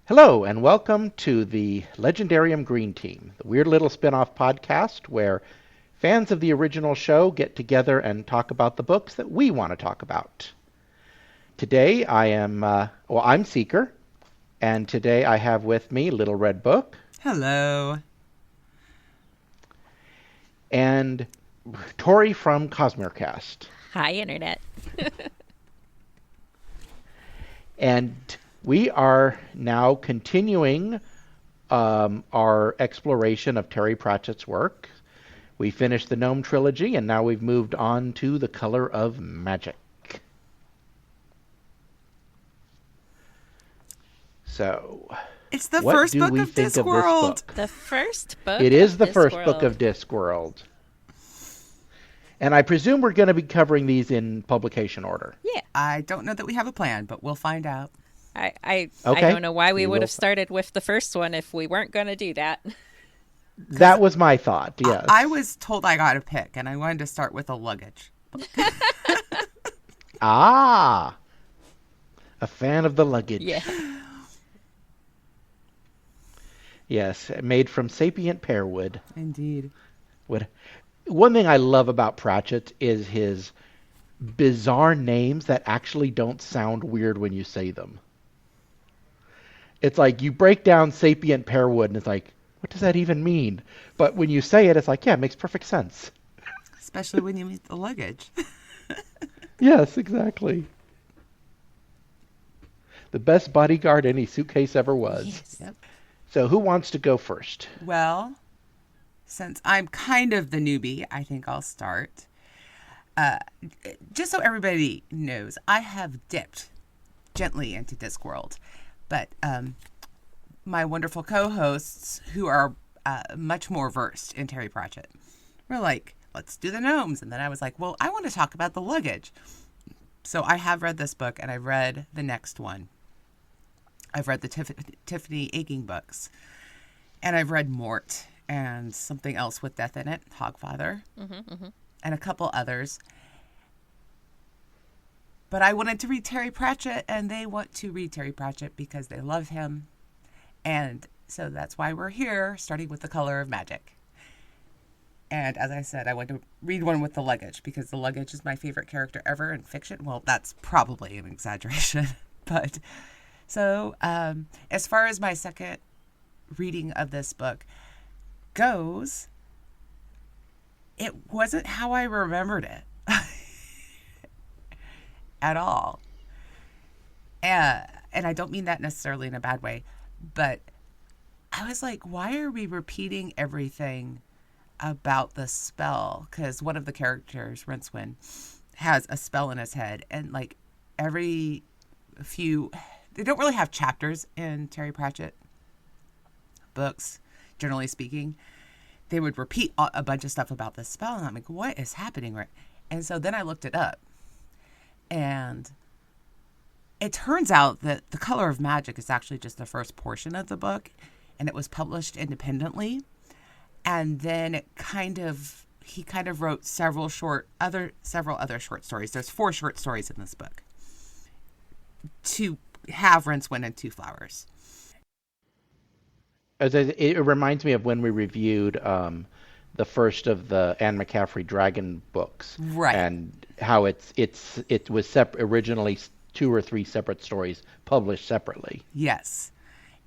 Hello, and welcome to the Legendarium Green Team, the weird little spin-off podcast where fans of the original show get together and talk about the books that we want to talk about. Today I'm Seeker, and today I have with me Little Red Book. Hello. And Tori from Cosmere Cast. Hi, Internet. And we are now continuing our exploration of Terry Pratchett's work. We finished the Gnome Trilogy, and now we've moved on to The Color of Magic. So, it's the first book of Discworld. The first book. It is the first book of Discworld. And I presume we're going to be covering these in publication order. Yeah. I don't know that we have a plan, but we'll find out. I don't know why we would have started with the first one if we weren't going to do that. That was my thought, yes. I was told I got to pick, and I wanted to start with a luggage. Ah! A fan of the luggage. Yeah. Yes, made from sapient pearwood. Indeed. One thing I love about Pratchett is his bizarre names that actually don't sound weird when you say them. It's like you break down sapient pearwood and it's like, what does that even mean? But when you say it, it's like, yeah, it makes perfect sense. Especially when you meet the luggage. Yes, exactly. The best bodyguard any suitcase ever was. Yes. Yep. So who wants to go first? Well, since I'm kind of the newbie, I think I'll start. Just so everybody knows, I have dipped gently into Discworld. But my wonderful co-hosts, who are much more versed in Terry Pratchett, were like, let's do the gnomes. And then I was like, well, I want to talk about the luggage. So I have read this book, and I've read the next one. I've read the Tiffany Aching books. And I've read Mort and something else with death in it, Hogfather, and a couple others. But I wanted to read Terry Pratchett, and they want to read Terry Pratchett because they love him. And so that's why we're here, starting with The Color of Magic. And as I said, I want to read one with the luggage because the luggage is my favorite character ever in fiction. Well, that's probably an exaggeration. But so as far as my second reading of this book goes, it wasn't how I remembered it. At all. And I don't mean that necessarily in a bad way, but I was like, why are we repeating everything about the spell? Because one of the characters, Rincewind, has a spell in his head, and like every few, they don't really have chapters in Terry Pratchett books, generally speaking. They would repeat a bunch of stuff about this spell, and I'm like, what is happening? Right? And so then I looked it up. And it turns out that The Color of Magic is actually just the first portion of the book, and it was published independently. And then he kind of wrote several other short stories. There's 4 short stories in this book to have Rincewind and Two Flowers. It reminds me of when we reviewed the first of the Anne McCaffrey Dragon books, right? And how it was originally 2 or 3 separate stories published separately. Yes,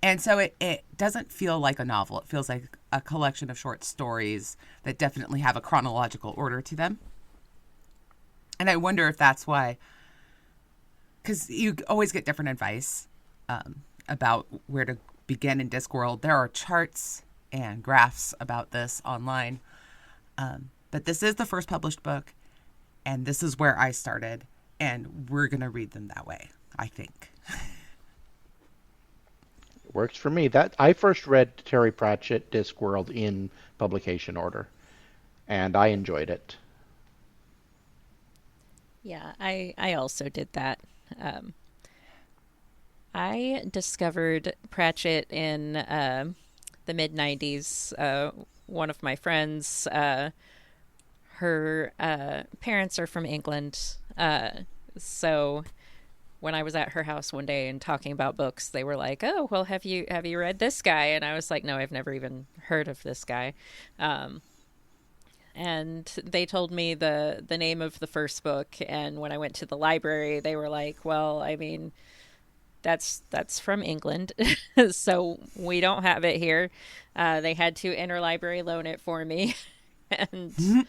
and so it doesn't feel like a novel. It feels like a collection of short stories that definitely have a chronological order to them. And I wonder if that's why, because you always get different advice about where to begin in Discworld. There are charts and graphs about this online. But this is the first published book, and this is where I started, and we're going to read them that way, I think. Works for me. That I first read Terry Pratchett Discworld in publication order, and I enjoyed it. Yeah, I also did that. I discovered Pratchett in the mid-90s. One of my friends, her parents are from England, so when I was at her house one day and talking about books, they were like, "Oh, well, have you read this guy?" And I was like, "No, I've never even heard of this guy." And they told me the name of the first book, and when I went to the library, they were like, "Well, I mean, that's from England, so we don't have it here." They had to interlibrary loan it for me, and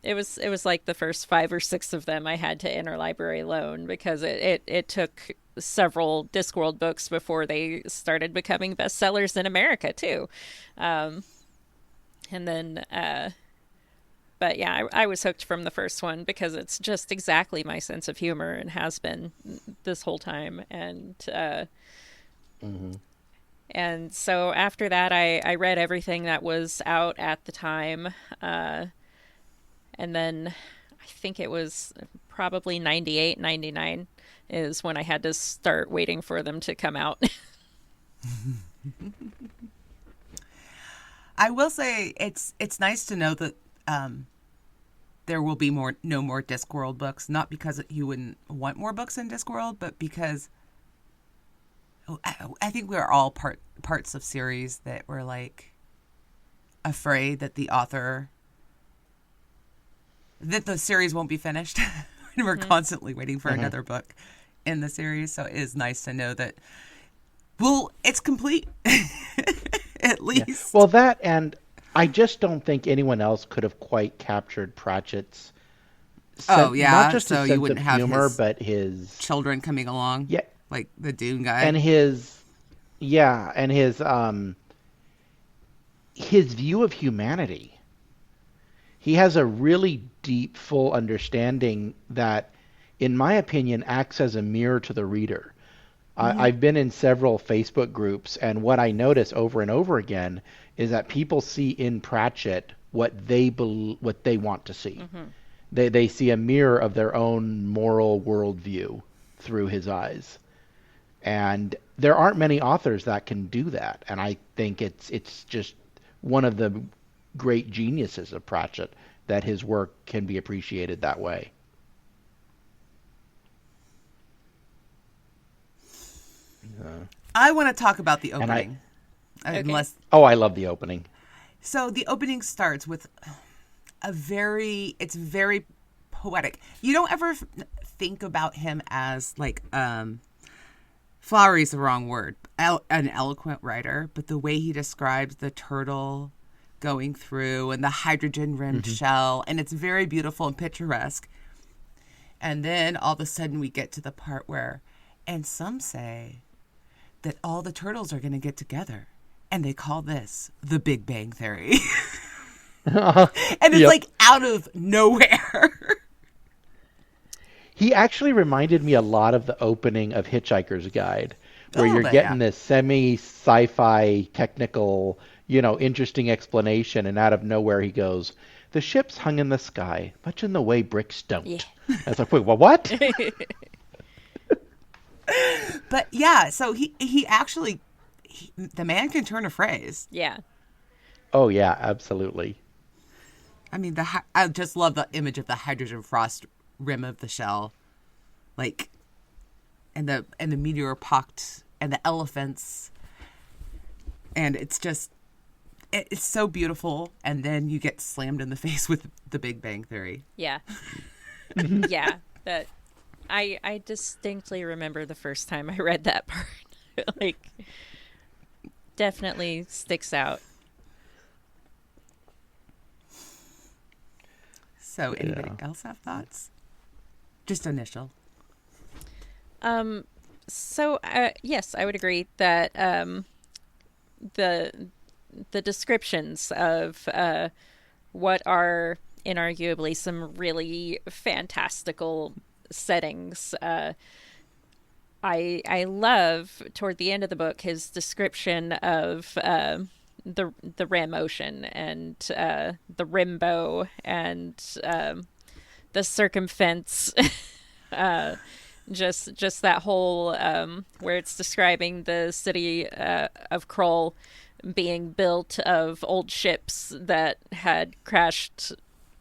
it was like the first 5 or 6 of them I had to interlibrary loan, because it took several Discworld books before they started becoming bestsellers in America too. And then but yeah, I was hooked from the first one because it's just exactly my sense of humor and has been this whole time. And and so after that, I read everything that was out at the time. And then I think it was probably 98, 99 is when I had to start waiting for them to come out. I will say it's nice to know that there will be no more Discworld books, not because you wouldn't want more books in Discworld, but because I think we're all parts of series that were like afraid that the series won't be finished. And we're constantly waiting for another book in the series. So it is nice to know that, well, it's complete. At least. Yeah. Well, that, and I just don't think anyone else could have quite captured Pratchett's not just so his you sense wouldn't of have humor, his but his children coming along. Yeah. Like the Dune guy. And his view of humanity. He has a really deep, full understanding that, in my opinion, acts as a mirror to the reader. I've been in several Facebook groups, and what I notice over and over again is that people see in Pratchett what they want to see. They see a mirror of their own moral worldview through his eyes. And there aren't many authors that can do that, and I think it's just one of the great geniuses of Pratchett that his work can be appreciated that way. I want to talk about the opening. Okay. I love the opening. So the opening starts with it's very poetic. You don't ever think about him as like, flowery is the wrong word, an eloquent writer, but the way he describes the turtle going through and the hydrogen-rimmed shell, and it's very beautiful and picturesque. And then all of a sudden we get to the part where, and some say that all the turtles are going to get together, and they call this the Big Bang Theory. And it's like out of nowhere. He actually reminded me a lot of the opening of Hitchhiker's Guide, where you're getting this semi-sci-fi technical, interesting explanation, and out of nowhere he goes, "The ships hung in the sky, much in the way bricks don't." Yeah. I was like, wait, what? But yeah, so he actually, the man can turn a phrase. Yeah. Oh yeah, absolutely. I mean, I just love the image of the hydrogen frost rim of the shell, like, and the meteor pocked and the elephants, and it's so beautiful. And then you get slammed in the face with the Big Bang Theory. Yeah. Yeah. That I distinctly remember the first time I read that part. Like, definitely sticks out. So anybody else have thoughts? Just initial. So yes, I would agree that the descriptions of what are inarguably some really fantastical settings. I love toward the end of the book his description of the Rim Ocean and the Rimbo and the Circumfence. Just that whole where it's describing the city of Kroll being built of old ships that had crashed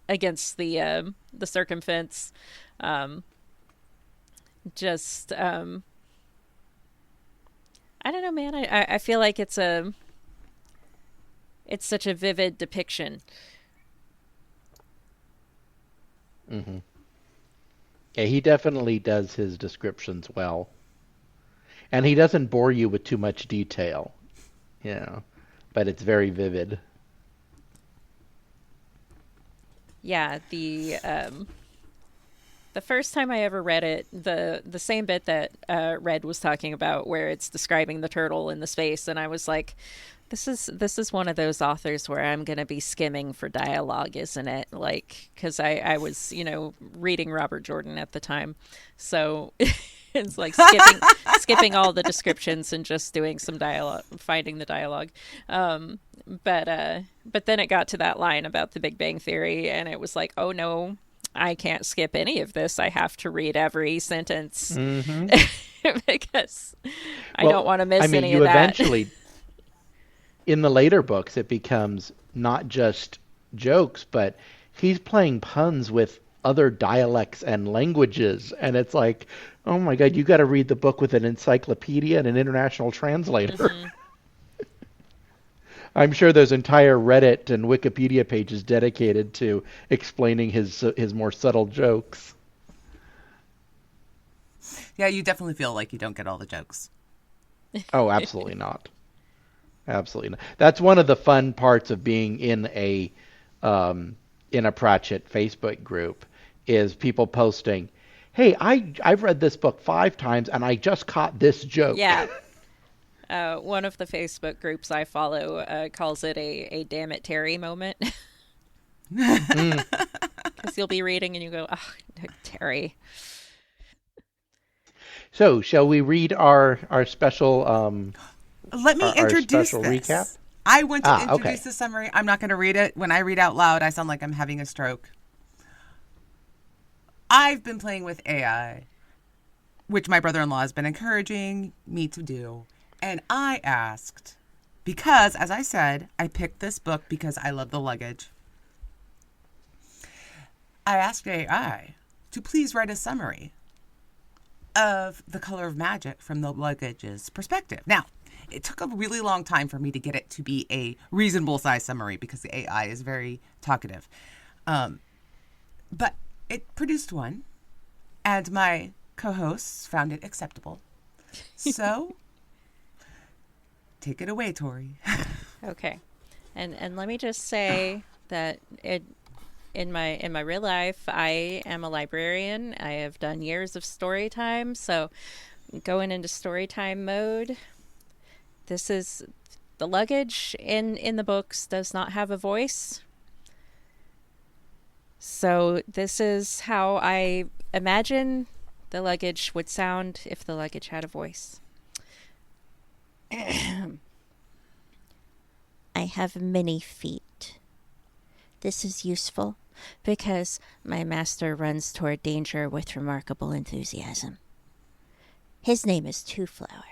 against the Circumfence, just I don't know, man. I feel like it's such a vivid depiction. Hmm. Yeah, he definitely does his descriptions well. And he doesn't bore you with too much detail, you know, but it's very vivid. Yeah, the first time I ever read it, the same bit that Red was talking about, where it's describing the turtle in the space, and I was like, this is one of those authors where I'm going to be skimming for dialogue, isn't it? Like, because I was, reading Robert Jordan at the time, so it's like skipping all the descriptions and just doing some dialogue, finding the dialogue. But then it got to that line about the Big Bang Theory, and it was like, oh no, I can't skip any of this. I have to read every sentence Hmm. because I Well, don't want to miss I mean, any you of that. eventually, in the later books, it becomes not just jokes, but he's playing puns with other dialects and languages. And it's like, oh my God, you got to read the book with an encyclopedia and an international translator. Hmm. I'm sure there's entire Reddit and Wikipedia pages dedicated to explaining his more subtle jokes. Yeah, you definitely feel like you don't get all the jokes. Oh, absolutely not. Absolutely not. That's one of the fun parts of being in a Pratchett Facebook group is people posting, "Hey, I've read this book 5 times and I just caught this joke." Yeah. One of the Facebook groups I follow calls it a damn it Terry moment. Mm. Because you'll be reading and you go, oh, Terry. So, shall we read our special Let me our introduce special recap? this. I want to introduce Okay. the summary. I'm not going to read it. When I read out loud, I sound like I'm having a stroke. I've been playing with AI, which my brother-in-law has been encouraging me to do. And I asked, because, as I said, I picked this book because I love the luggage. I asked AI to please write a summary of The Color of Magic from the luggage's perspective. Now, it took a really long time for me to get it to be a reasonable size summary because the AI is very talkative. But it produced one, and my co-hosts found it acceptable. So, take it away, Tori. Okay. And let me just say that in my real life, I am a librarian. I have done years of story time, so going into story time mode, this is the luggage in the books does not have a voice. So this is how I imagine the luggage would sound if the luggage had a voice. I have many feet. This is useful because my master runs toward danger with remarkable enthusiasm. His name is Two Flower.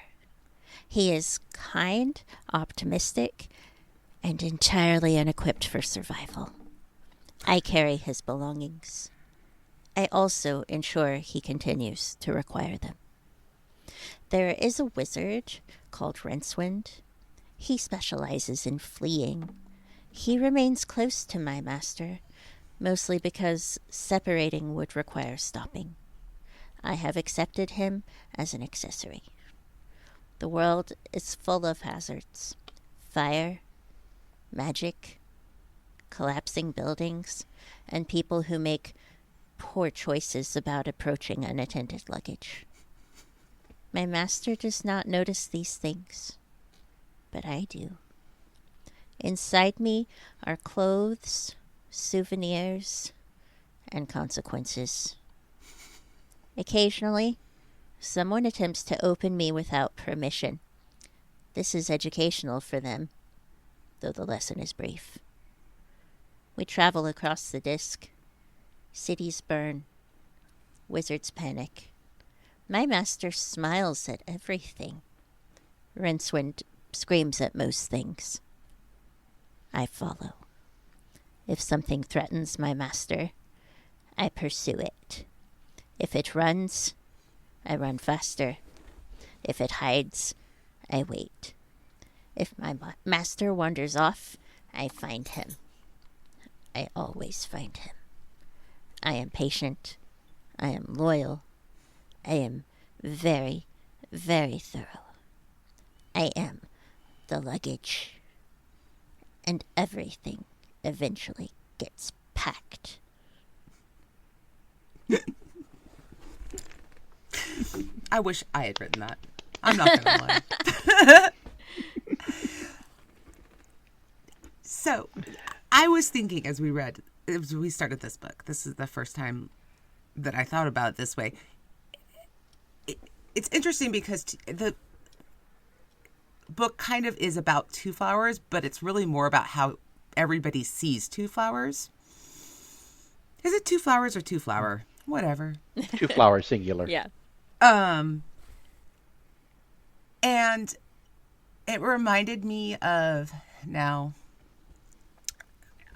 He is kind, optimistic, and entirely unequipped for survival. I carry his belongings. I also ensure he continues to require them. There is a wizard called Rincewind. He specializes in fleeing. He remains close to my master, mostly because separating would require stopping. I have accepted him as an accessory. The world is full of hazards. Fire, magic, collapsing buildings, and people who make poor choices about approaching unattended luggage. My master does not notice these things, but I do. Inside me are clothes, souvenirs, and consequences. Occasionally, someone attempts to open me without permission. This is educational for them, though the lesson is brief. We travel across the disk. Cities burn. Wizards panic. My master smiles at everything. Rincewind screams at most things. I follow. If something threatens my master, I pursue it. If it runs, I run faster. If it hides, I wait. If my master wanders off, I find him. I always find him. I am patient. I am loyal. I am very, very thorough. I am the luggage. And everything eventually gets packed. I wish I had written that. I'm not going to lie. So, I was thinking as we started this book, this is the first time that I thought about it this way. It's interesting because the book kind of is about Two Flowers, but it's really more about how everybody sees Two Flowers. Is it Two Flowers or Two Flower? Whatever. Two flowers, singular. Yeah. And it reminded me of, now,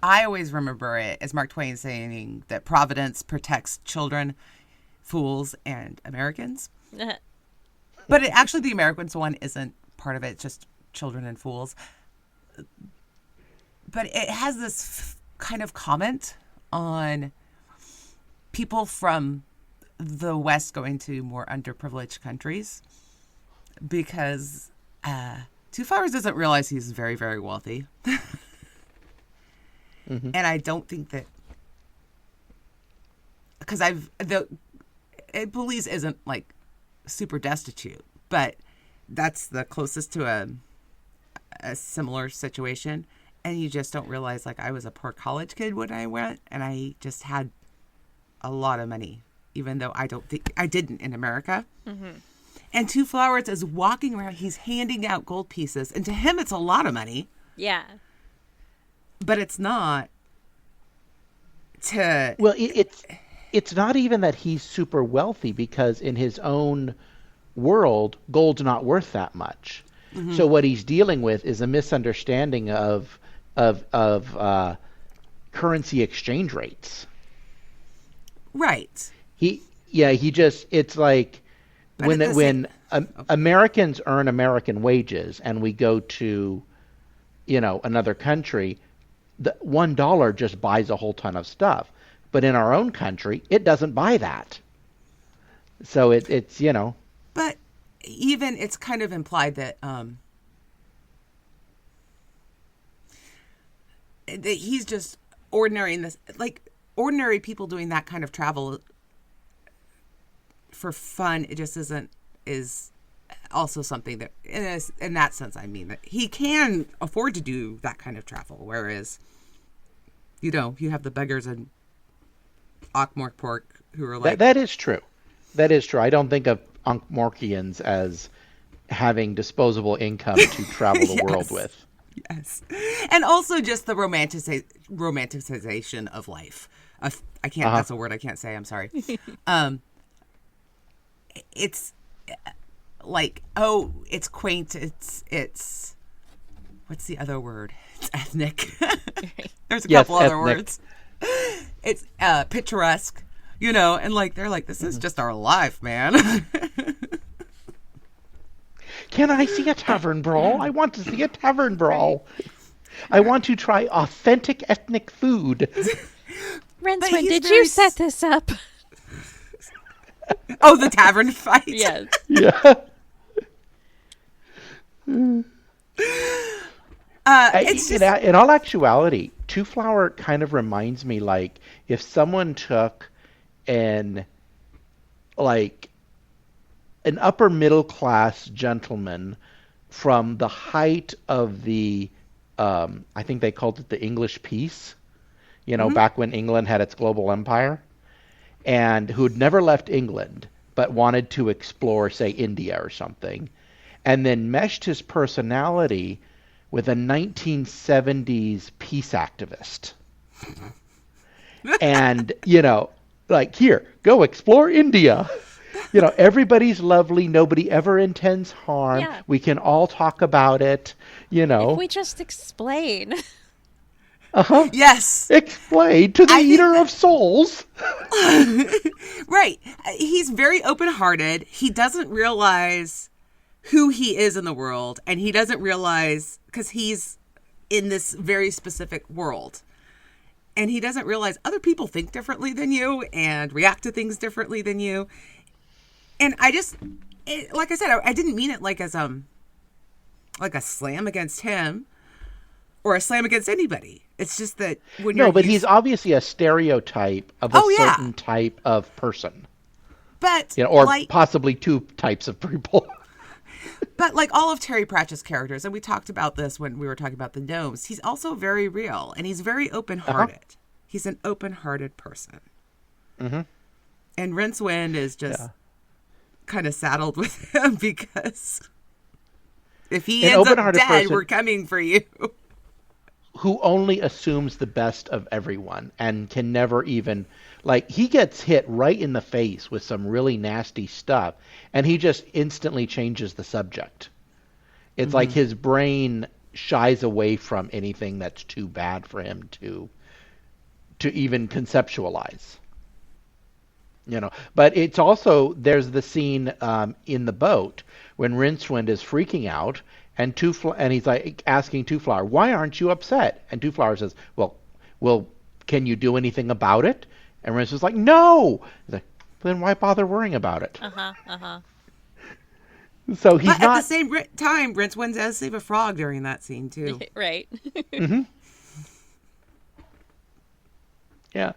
I always remember it as Mark Twain saying that Providence protects children, fools, and Americans. But actually the Americans one isn't part of it. It's just children and fools. But it has this kind of comment on people from the West going to more underprivileged countries, because Two Flowers doesn't realize he's very, very wealthy. Mm-hmm. And I don't think that, because Belize isn't like super destitute, but that's the closest to a similar situation. And you just don't realize, like, I was a poor college kid when I went, and I just had a lot of money, even though I don't think I didn't in America. Mm-hmm. And Two Flowers is walking around, he's handing out gold pieces, and to him it's a lot of money, Yeah. but it's not to... Well, it's not even that he's super wealthy, because in his own world, gold's not worth that much. Mm-hmm. So what he's dealing with is a misunderstanding of currency exchange rates. Right. It's like But when Americans earn American wages and we go to, another country, the $1 just buys a whole ton of stuff. But in our own country, it doesn't buy that. So it's. But even it's kind of implied that that he's just ordinary in this, like, ordinary people doing that kind of travel for fun. It just is also something that, in that sense, I mean, that he can afford to do that kind of travel. Whereas, you have the beggars in Ankh-Morpork who are like... That is true. That is true. I don't think of Ankh-Morkians as having disposable income to travel the world with. Yes. And also just the romanticization of life. I can't, that's a word I can't say, I'm sorry. It's like, it's quaint, it's what's the other word? It's ethnic. There's a couple other words. It's picturesque, and like, they're like, this is just our life, man. Can I see a tavern brawl? I want to see a tavern brawl. I want to try authentic ethnic food. Rinsman, did you set this up? Oh, the tavern fight? Yes. Yeah. In all actuality, Two Flower kind of reminds me, like, if someone took an upper middle class gentleman from the height of the I think they called it the English peace, back when England had its global empire, and who'd never left England but wanted to explore, say, India or something, and then meshed his personality with a 1970s peace activist. And, like, here, go explore India. Everybody's lovely. Nobody ever intends harm. Yeah. We can all talk about it, If we just explain. Uh-huh. Yes. Explain to the I think Eater that- of Souls. Right. He's very open-hearted. He doesn't realize who he is in the world, and he doesn't realize, because he's in this very specific world, and he doesn't realize other people think differently than you and react to things differently than you. And like I said, I didn't mean it like as like a slam against him or a slam against anybody. It's just that when you're No, but he's obviously a stereotype of a certain type of person. but Or possibly two types of people. But like all of Terry Pratchett's characters, and we talked about this when we were talking about the gnomes, he's also very real, and he's very open-hearted. He's an open-hearted person. Mm-hmm. And Rincewind is just kind of saddled with him because if he ends up dead, we're coming for you. Who only assumes the best of everyone and can never even, like, he gets hit right in the face with some really nasty stuff and he just instantly changes the subject. It's like his brain shies away from anything that's too bad for him to even conceptualize. But it's also, there's the scene in the boat when Rincewind is freaking out and he's like asking Two Flower, "Why aren't you upset?" And Two Flower says, "Well, can you do anything about it?" And Rincewind's like, "No." He's like, "Then why bother worrying about it?" So he's but not. At the same time, Rincewind does save a frog during that scene too. Right. Mm-hmm. Yeah.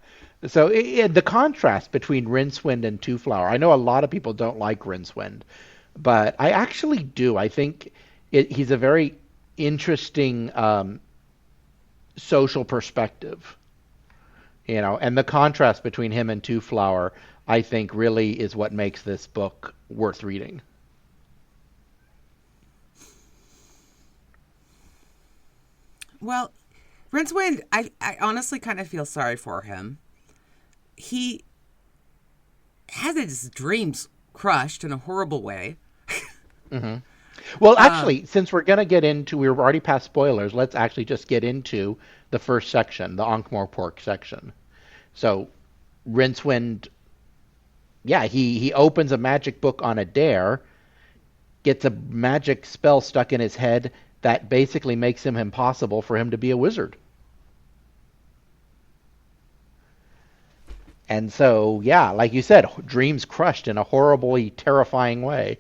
So the contrast between Rincewind and Two Flower, I know a lot of people don't like Rincewind, but I actually do. I think he's a very interesting social perspective, and the contrast between him and Two Flower, I think, really is what makes this book worth reading. Well, Rincewind, I honestly kind of feel sorry for him. He has his dreams crushed in a horrible way. Mm-hmm. Well, actually, since we're going to get into, we're already past spoilers, let's actually just get into the first section, the Ankh-Morpork section. So, Rincewind, he opens a magic book on a dare, gets a magic spell stuck in his head that basically makes him impossible for him to be a wizard. And so, like you said, dreams crushed in a horribly terrifying way.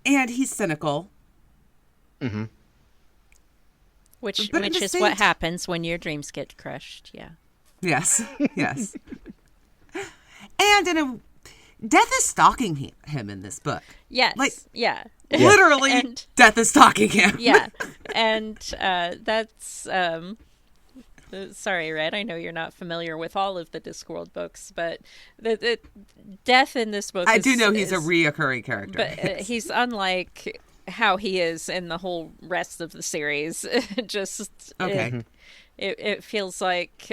And he's cynical. Mm-hmm. Which is what happens when your dreams get crushed, yeah. Yes, yes. And death is stalking him in this book. Yes, Literally, and, death is stalking him. Yeah, and that's... sorry, Red, I know you're not familiar with all of the Discworld books, but the death in this book I do know he's a reoccurring character. But he's unlike how he is in the whole rest of the series. Just okay. It feels like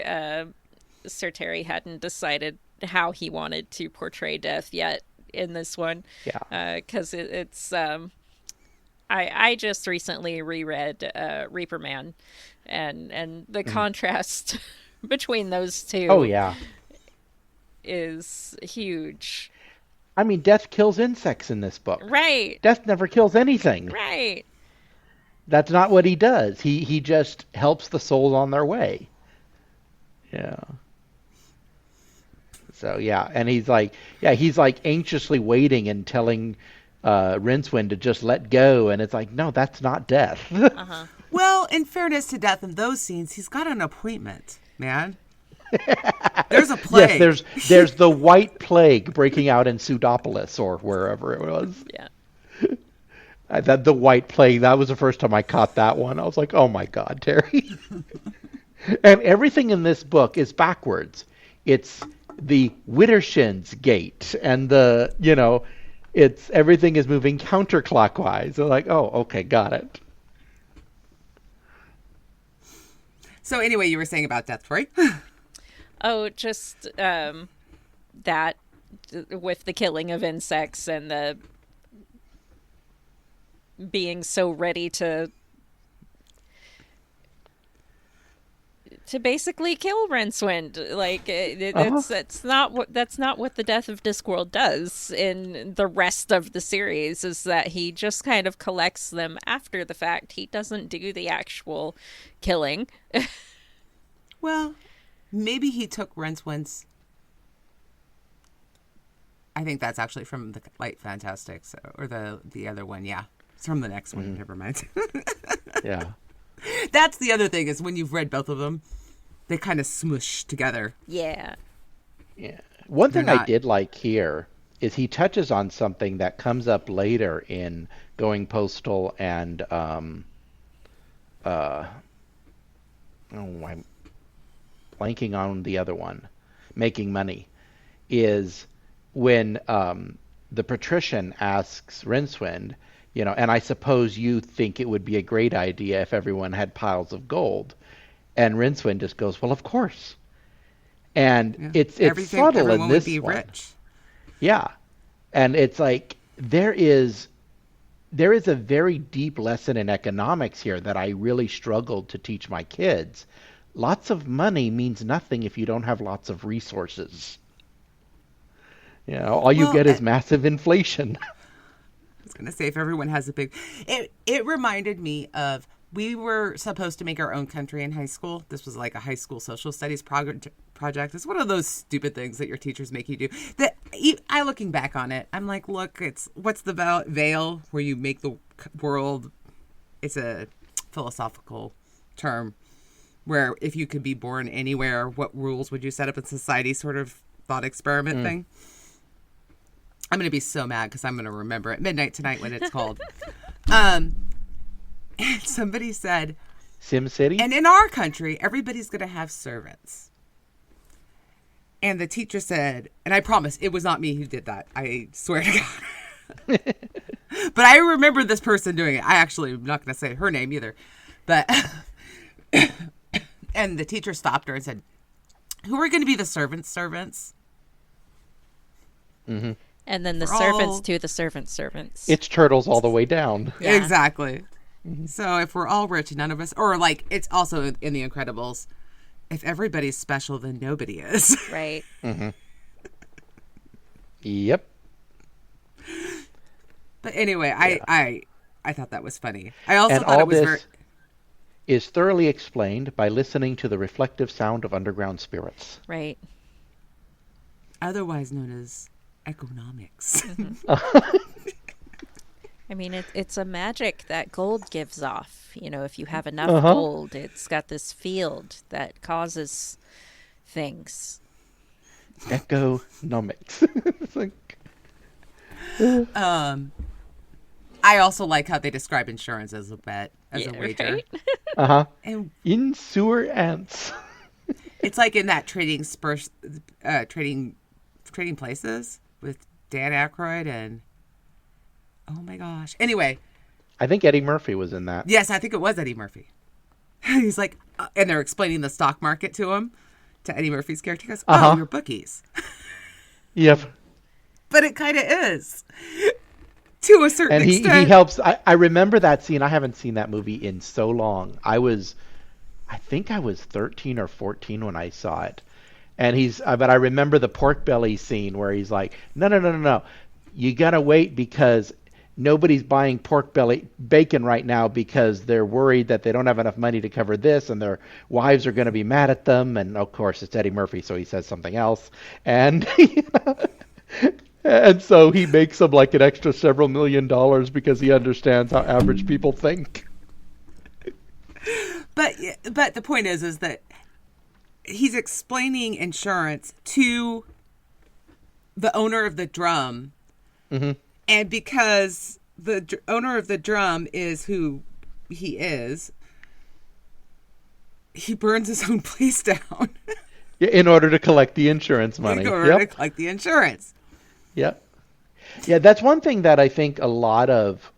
Sir Terry hadn't decided how he wanted to portray death yet in this one. Yeah. Because it's... I just recently reread Reaper Man, and the contrast between those two is huge. I mean, Death kills insects in this book. Right. Death never kills anything. Right. That's not what he does. He just helps the souls on their way. Yeah. So, and he's like anxiously waiting and telling Rincewind to just let go, and it's like, no, that's not death. Well, in fairness to Death, in those scenes, he's got an appointment, man. There's a plague. Yes, there's the white plague breaking out in Pseudopolis or wherever it was. Yeah. The white plague, that was the first time I caught that one. I was like, oh my God, Terry. And everything in this book is backwards. It's the Widdershins gate, and it's everything is moving counterclockwise. They're like, oh, okay, got it. So anyway, you were saying about Death, Tori? Oh, just that with the killing of insects and the being so ready to to basically kill Rincewind. Like Uh-huh. that's not what the death of Discworld does in the rest of the series. Is that he just kind of collects them after the fact. He doesn't do the actual killing. Well, maybe he took Rincewind's. I think that's actually from the Light Fantastic, or the other one. Yeah, it's from the next one. Never mind. Yeah. That's the other thing, is when you've read both of them, they kind of smush together. Yeah. Yeah. One They're thing I not- did like here is he touches on something that comes up later in Going Postal and I'm blanking on the other one, Making Money, is when the patrician asks Rincewind, and I suppose you think it would be a great idea if everyone had piles of gold. And Rincewind just goes, well, of course. And Yeah. it's Everything, subtle everyone in would this be one. rich. Yeah. And it's like there is a very deep lesson in economics here that I really struggled to teach my kids. Lots of money means nothing if you don't have lots of resources. All you Well, get is massive inflation. I was going to say, if everyone has a big... It reminded me of... We were supposed to make our own country in high school. This was like a high school social studies project. It's one of those stupid things that your teachers make you do. I looking back on it, I'm like, look, what's the veil where you make the world... It's a philosophical term where if you could be born anywhere, what rules would you set up in society, sort of thought experiment thing. I'm going to be so mad because I'm going to remember at midnight tonight when it's called. And somebody said, SimCity? and in our country, everybody's going to have servants. And the teacher said, and I promise it was not me who did that. I swear to God. But I remember this person doing it. I actually am not going to say her name either. But, and the teacher stopped her and said, who are going to be the servants? And then the For servants all- to the servants. It's turtles all the way down. Yeah. Exactly. So if we're all rich, none of us, or like it's also in The Incredibles, if everybody's special, then nobody is. Right. Yep. But anyway, I thought that was funny. I also And thought all it was this very... is thoroughly explained by listening to the reflective sound of underground spirits. Right. otherwise known as economics. I mean, it's a magic that gold gives off. You know, if you have enough gold, it's got this field that causes things. Economics. It's like, I also like how they describe insurance as a bet, as a wager. Right? And in sewer ants. it's like in that trading places with Dan Aykroyd and oh my gosh. Anyway, I think Eddie Murphy was in that. yes, I think it was Eddie Murphy. He's like, and they're explaining the stock market to him, to Eddie Murphy's character. He goes, "Oh, you're bookies," Yep. but it kind of is to a certain And he extent. helps. I remember that scene. I haven't seen that movie in so long. I think I was 13 or 14 when I saw it. And but I remember the pork belly scene where he's like, no. You got to wait because nobody's buying pork belly bacon right now because they're worried that they don't have enough money to cover this and their wives are going to be mad at them. And of course it's Eddie Murphy, so he says something else. And and so he makes them like an extra several $1 million because he understands how average people think. But the point is that he's explaining insurance to the owner of the drum. Mm-hmm. And because the owner of the drum is who he is, he burns his own place down In order to collect the insurance money. in order to collect the insurance. Yep. Yeah, that's one thing that I think a lot of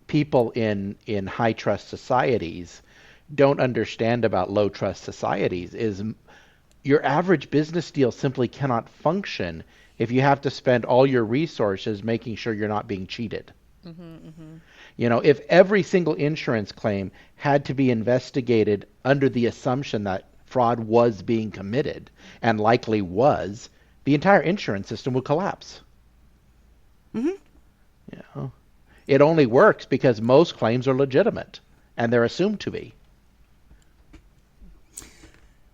people in high trust societies don't understand about low trust societies is your average business deal simply cannot function if you have to spend all your resources making sure you're not being cheated. You know, if every single insurance claim had to be investigated under the assumption that fraud was being committed, and likely was, the entire insurance system would collapse. Mm-hmm. You know, it only works because most claims are legitimate, and they're assumed to be.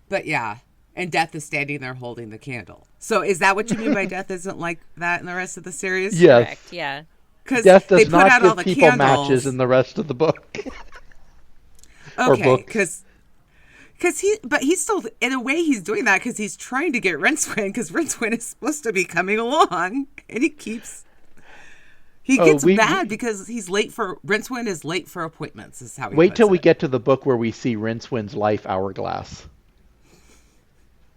But yeah, and Death is standing there holding the candle. So is that what you mean by Death isn't like that in the rest of the series? Yes. Correct, yeah. Because Death they does put out not all give the people candles. matches in the rest of the book. Or Okay, books. because he's still, in a way, he's doing that because he's trying to get Rincewind, because Rincewind is supposed to be coming along, and he gets mad because Rincewind is late for appointments, is how he Wait puts till we it. get to the book where we see Rincewind's life hourglass.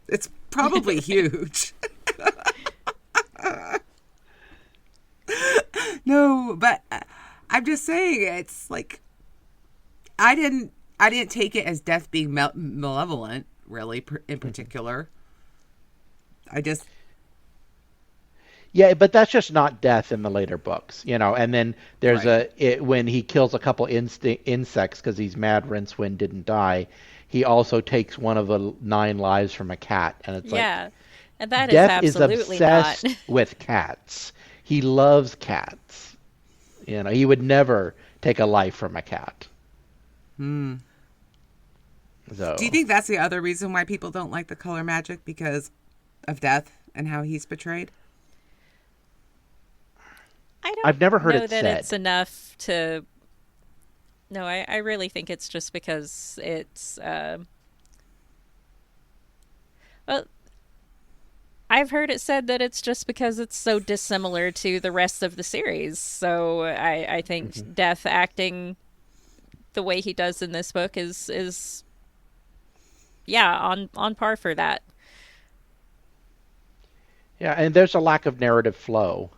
It's probably huge. No, but I'm just saying, it's like, I didn't take it as Death being malevolent, really, in particular. I just... Yeah, but that's just not Death in the later books, you know. And then there's when he kills a couple insects because he's mad Rincewind didn't die, he also takes one of the 9 lives from a cat, and it's Yeah. And that Death is absolutely not. obsessed with cats. He loves cats. You know, he would never take a life from a cat. Hmm. So, Do you think that's the other reason why people don't like the color magic, because of Death and how he's portrayed? I've never heard know it that said. it's enough to... No, I really think it's just because it's... Well, I've heard it said that it's just because it's so dissimilar to the rest of the series. So I think Death acting the way he does in this book is on par for that. Yeah, and there's a lack of narrative flow.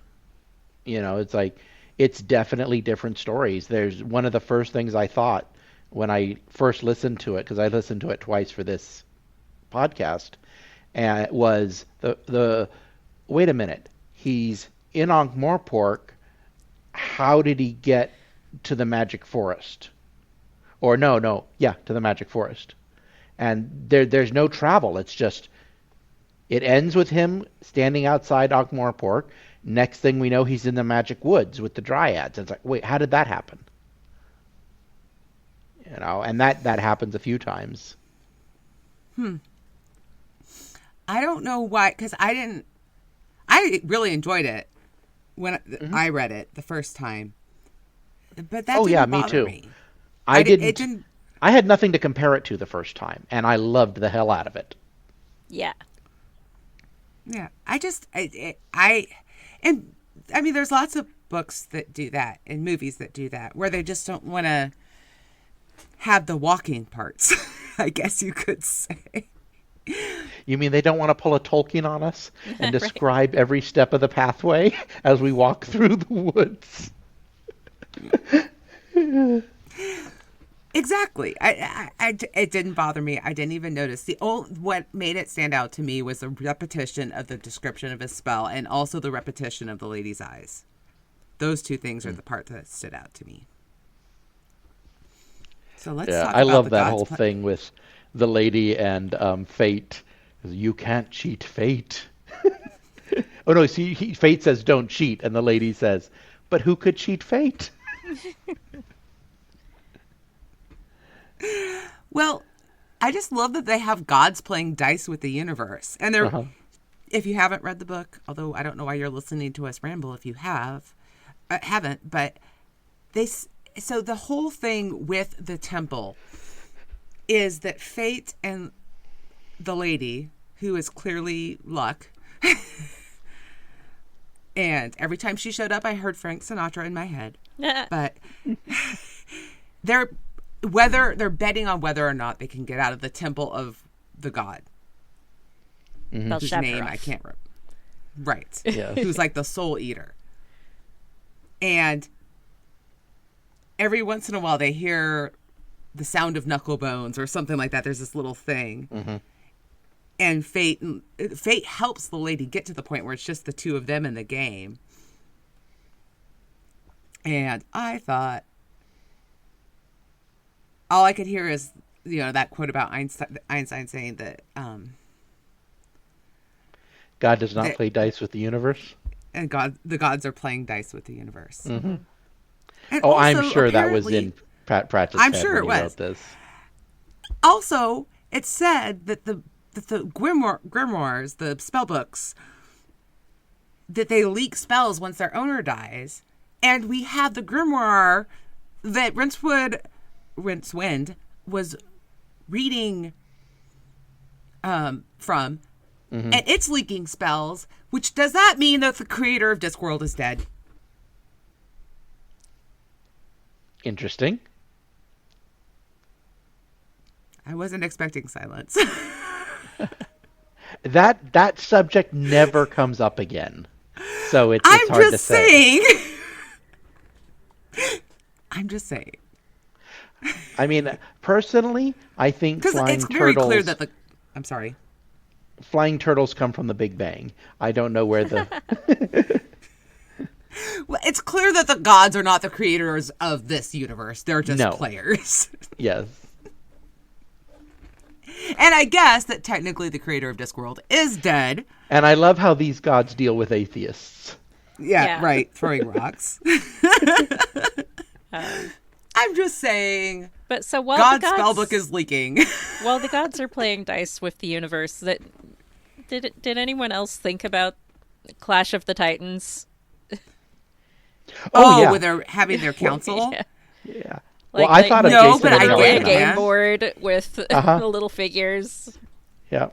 You know, it's like, it's definitely different stories. There's one of the first things I thought when I first listened to it, because I listened to it twice for this podcast, and it was the wait a minute, he's in Ankh-Morpork. How did he get to the Magic Forest? Or to the Magic Forest. And there's no travel. It's just, it ends with him standing outside Ankh-Morpork. Next thing we know, he's in the Magic Woods with the Dryads. It's like, wait, how did that happen? You know, and that happens a few times. I don't know why, because I really enjoyed it when I read it the first time. But that didn't me bother too. me. I didn't. It didn't. I had nothing to compare it to the first time, and I loved the hell out of it. Yeah. Yeah, and I mean, there's lots of books that do that and movies that do that, where they just don't want to have the walking parts, I guess you could say. You mean they don't want to pull a Tolkien on us and describe every step of the pathway as we walk through the woods? Exactly. It didn't bother me. I didn't even notice. What made it stand out to me was the repetition of the description of his spell, and also the repetition of the lady's eyes. Those two things are the part that stood out to me. So let's talk about I love the that God's whole thing with the lady and Fate. You can't cheat Fate. Oh no, see, Fate says don't cheat, and the lady says, but who could cheat Fate? Well, I just love that they have gods playing dice with the universe. And they're, if you haven't read the book, although I don't know why you're listening to us ramble if you haven't, but so the whole thing with the temple is that Fate and the lady, who is clearly Luck, and every time she showed up, I heard Frank Sinatra in my head. But they're betting on whether or not they can get out of the temple of the god. Whose name I can't remember. Right. Yeah. Who's like the soul eater. And every once in a while they hear the sound of knuckle bones or something like that. There's this little thing. And Fate helps the lady get to the point where it's just the two of them in the game. And I thought, all I could hear is that quote about Einstein saying that God does not that play dice with the universe. and the gods are playing dice with the universe. Mm-hmm. And Oh, I'm also, sure that was in Pratchett's I'm head sure when it he was. wrote this. Also, it said that the grimoires, the spell books, that they leak spells once their owner dies, and we have the grimoire that Rincewind was reading from, and it's leaking spells. Which does that mean that the creator of Discworld is dead? Interesting. I wasn't expecting silence. That subject never comes up again, so it's I'm hard to just say. saying. I'm just saying. I mean, personally, I think Because flying it's very turtles. clear that I'm sorry. Flying turtles come from the Big Bang. I don't know where the. Well, it's clear that the gods are not the creators of this universe. They're just No. players. Yes. And I guess that technically the creator of Discworld is dead. And I love how these gods deal with atheists. Yeah. Yeah. Right. Throwing rocks. I'm just saying. But so while God's the gods, spellbook is leaking. while the gods are playing dice with the universe, did anyone else think about Clash of the Titans? Oh, yeah. when they're having their council. Yeah. Yeah. Like, well, I thought of no, Jason but and I the get a it, Argonauts. game man. board with Uh-huh. the little figures. Yeah.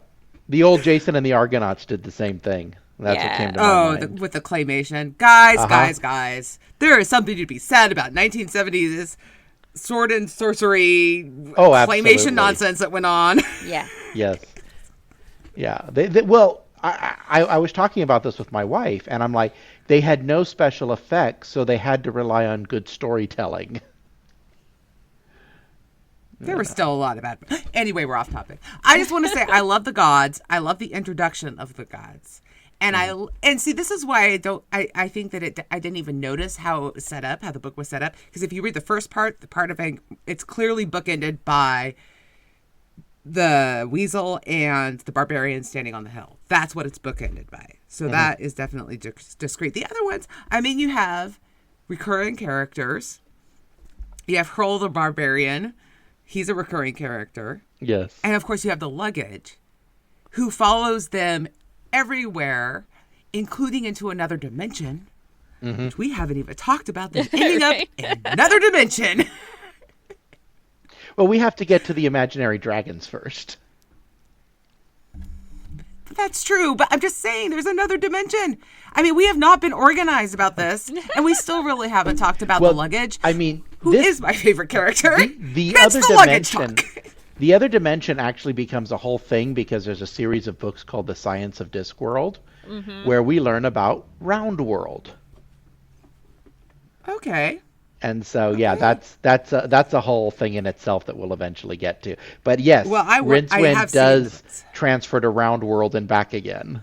The old Jason and the Argonauts did the same thing. That's what Yeah. came to my mind. With the claymation. Guys, Uh-huh. guys. There is something to be said about 1970s sword and sorcery Oh, absolutely. claymation nonsense that went on. Yeah. Yes. Yeah. Well, I was talking about this with my wife, and I'm like, they had no special effects, so they had to rely on good storytelling. There was still a lot of bad. Anyway, we're off topic. I just want to say I love the gods. I love the introduction of the gods. And see, this is why I think that I didn't even notice how it was set up, how the book was set up. Because if you read the first part, the part of it's clearly bookended by the weasel and the barbarian standing on the hill. That's what it's bookended by. So that is definitely discreet. The other ones, I mean, you have recurring characters. You have Hurl the barbarian. He's a recurring character. Yes. And of course, you have the luggage, who follows them everywhere, including into another dimension, which we haven't even talked about. Them ending up in another dimension. Well, we have to get to the imaginary dragons first. That's true, but I'm just saying there's another dimension. I mean, we have not been organized about this, and we still really haven't talked about the luggage. I mean, Who is my favorite character? the It's other the luggage dimension. talk. The other dimension actually becomes a whole thing because there's a series of books called The Science of Discworld, where we learn about Round World. Okay. And so, yeah, that's a whole thing in itself that we'll eventually get to. But yes, Well, I Rincewind have does seen transfer to Round World and back again.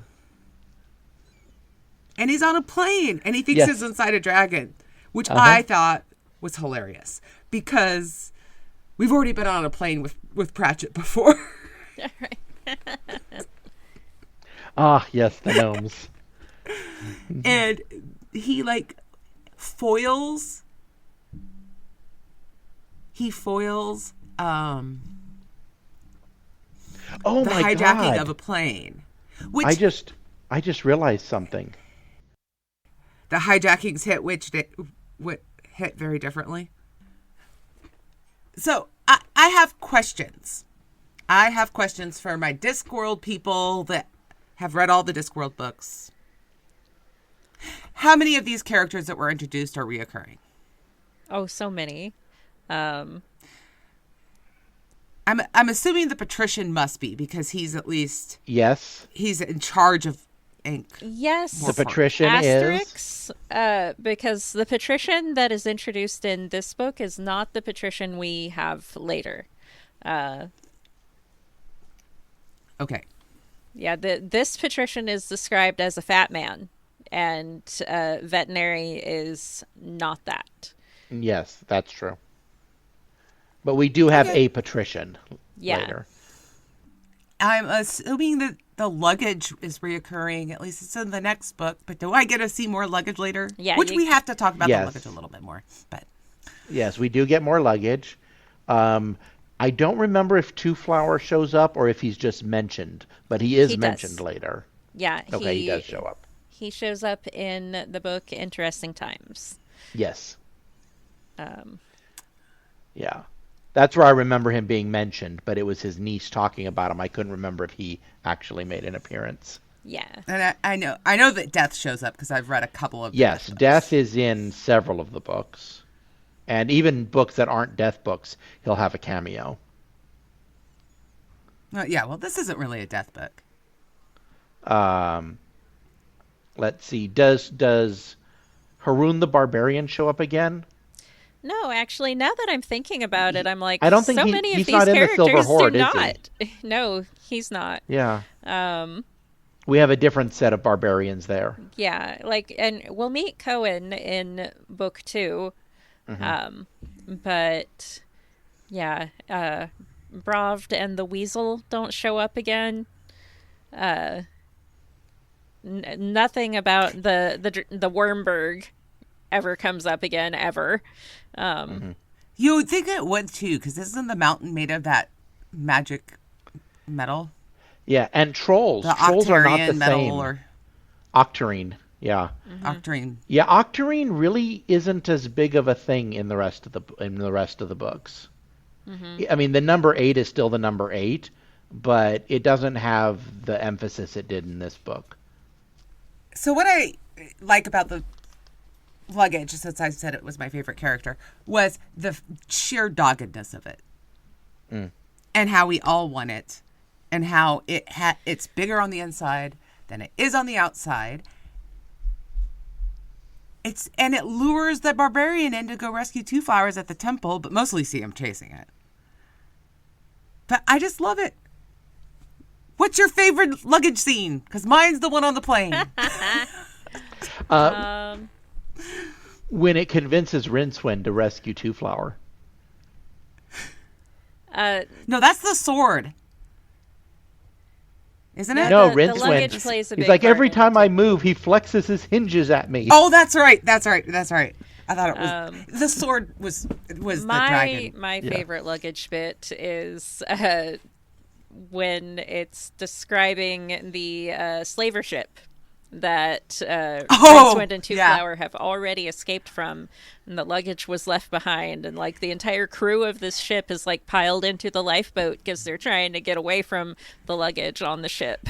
And he's on a plane, and he thinks Yes. he's inside a dragon, which I thought was hilarious because we've already been on a plane with Pratchett before. Ah, yes, the gnomes. And he foils Oh the my hijacking God. of a plane. Which I just realized something. the hijackings hit very differently. So I have questions. I have questions for my Discworld people that have read all the Discworld books. How many of these characters that were introduced are reoccurring? Oh, so many. I'm assuming the patrician must be because he's at least Yes, he's in charge of ink. Yes. the patrician is. Asterix, because the patrician that is introduced in this book is not the patrician we have later. Okay. Yeah, this patrician is described as a fat man, and veterinary is not that. Yes, that's true. But we do have a patrician Yeah. later. I'm assuming that the luggage is reoccurring. At least it's in the next book. But do I get to see more luggage later? Yeah, Which we have to talk about Yes. the luggage a little bit more. But Yes, we do get more luggage. I don't remember if Two Flower shows up or if he's just mentioned, but he is He does. mentioned later. Yeah. Okay, he does show up. He shows up in the book Interesting Times. Yes. Um, Yeah. That's where I remember him being mentioned, but it was his niece talking about him. I couldn't remember if he actually made an appearance. yeah. and I know that Death shows up because I've read a couple of Yes, Death books. Death is in several of the books. And even books that aren't Death books, he'll have a cameo. Yeah, well, this isn't really a Death book. Let's see. Does Haroon the Barbarian show up again? No, actually, now that I'm thinking about it, I'm like, I don't think so he- many of he's these not in the characters Silver Horde, do is he? not. No, he's not. Yeah. Um, We have a different set of barbarians there. yeah, like, and we'll meet Cohen in book 2. But yeah, Bravd and the Weasel don't show up again. Nothing about the Wormberg ever comes up again, ever. You would think it would too, because isn't the mountain made of that magic metal? Yeah, and trolls. The Trolls are not the Octarian metal same. or Octarine. Yeah. Octarine. Yeah, Octarine really isn't as big of a thing in the rest of the books. I mean, the number 8 is still the number 8, but it doesn't have the emphasis it did in this book. So what I like about the luggage, since I said it was my favorite character, was the sheer doggedness of it, and how we all want it, and how it's bigger on the inside than it is on the outside. And it lures the barbarian in to go rescue Two Flowers at the temple, but mostly see him chasing it. But I just love it. What's your favorite luggage scene? Because mine's the one on the plane. When it convinces Rincewind to rescue Two Flower. No, that's the sword. Isn't it? No, the Rincewind. luggage plays a He's big like, part every in it, time I move, he flexes his hinges at me. Oh, that's right. I thought it was the sword was the dragon. My favorite luggage bit is when it's describing the slaver ship that Rincewind and Two Flower have already escaped from, and the luggage was left behind, and like the entire crew of this ship is like piled into the lifeboat because they're trying to get away from the luggage on the ship.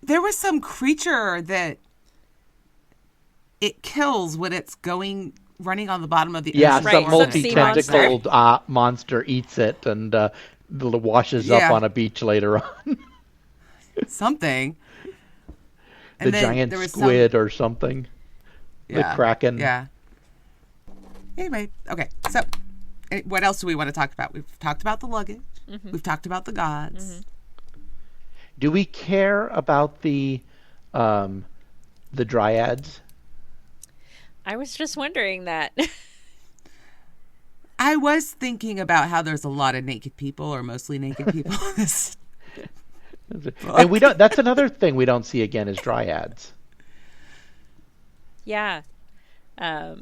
There was some creature that it kills when it's running on the bottom of the ocean. Yeah, Right, some some multi-tentacled monster eats it and washes up on a beach later on. Something. The And then giant there was squid or something. The Kraken. Yeah. Anyway, okay. So, what else do we want to talk about? We've talked about the luggage. We've talked about the gods. Do we care about the dryads? I was just wondering that. I was thinking about how there's a lot of naked people, or mostly naked people in this. And we don't. That's another thing we don't see again is dryads. Yeah. Well,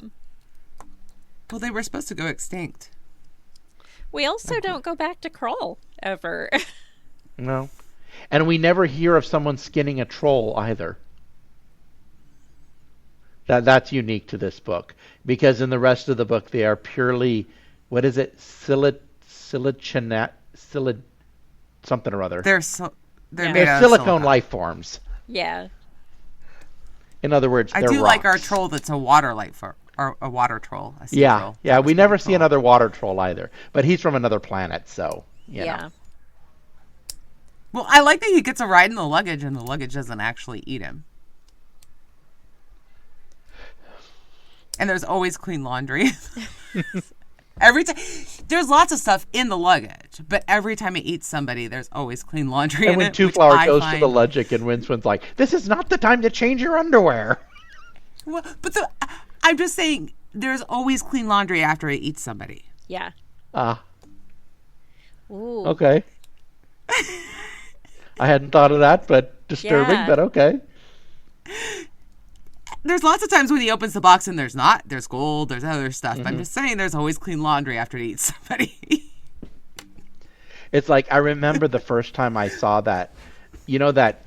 they were supposed to go extinct. We also don't go back to Kroll ever. No. And we never hear of someone skinning a troll either. That's unique to this book. Because in the rest of the book, they are purely, what is it? Something or other. They're made They're out of silicone life forms. Yeah. In other words, I they're do like our rocks. troll that's a water life or a water troll. A sea Yeah, troll. yeah. That was We never pretty see cool. another water troll either. But he's from another planet, so, you Yeah. know. Well, I like that he gets a ride in the luggage and the luggage doesn't actually eat him. And there's always clean laundry. Every time, there's lots of stuff in the luggage, but every time he eats somebody, there's always clean laundry And in when it. Two which Flower I goes to find- the Legendarium and Rincewind's like, this is not the time to change your underwear. Well, but I'm just saying, there's always clean laundry after he eats somebody. Yeah. Ah, Ooh. okay. I hadn't thought of that, but disturbing, Yeah. but okay. There's lots of times when he opens the box and there's gold, there's other stuff. But I'm just saying there's always clean laundry after he eats somebody. It's like I remember the first time I saw that. You know that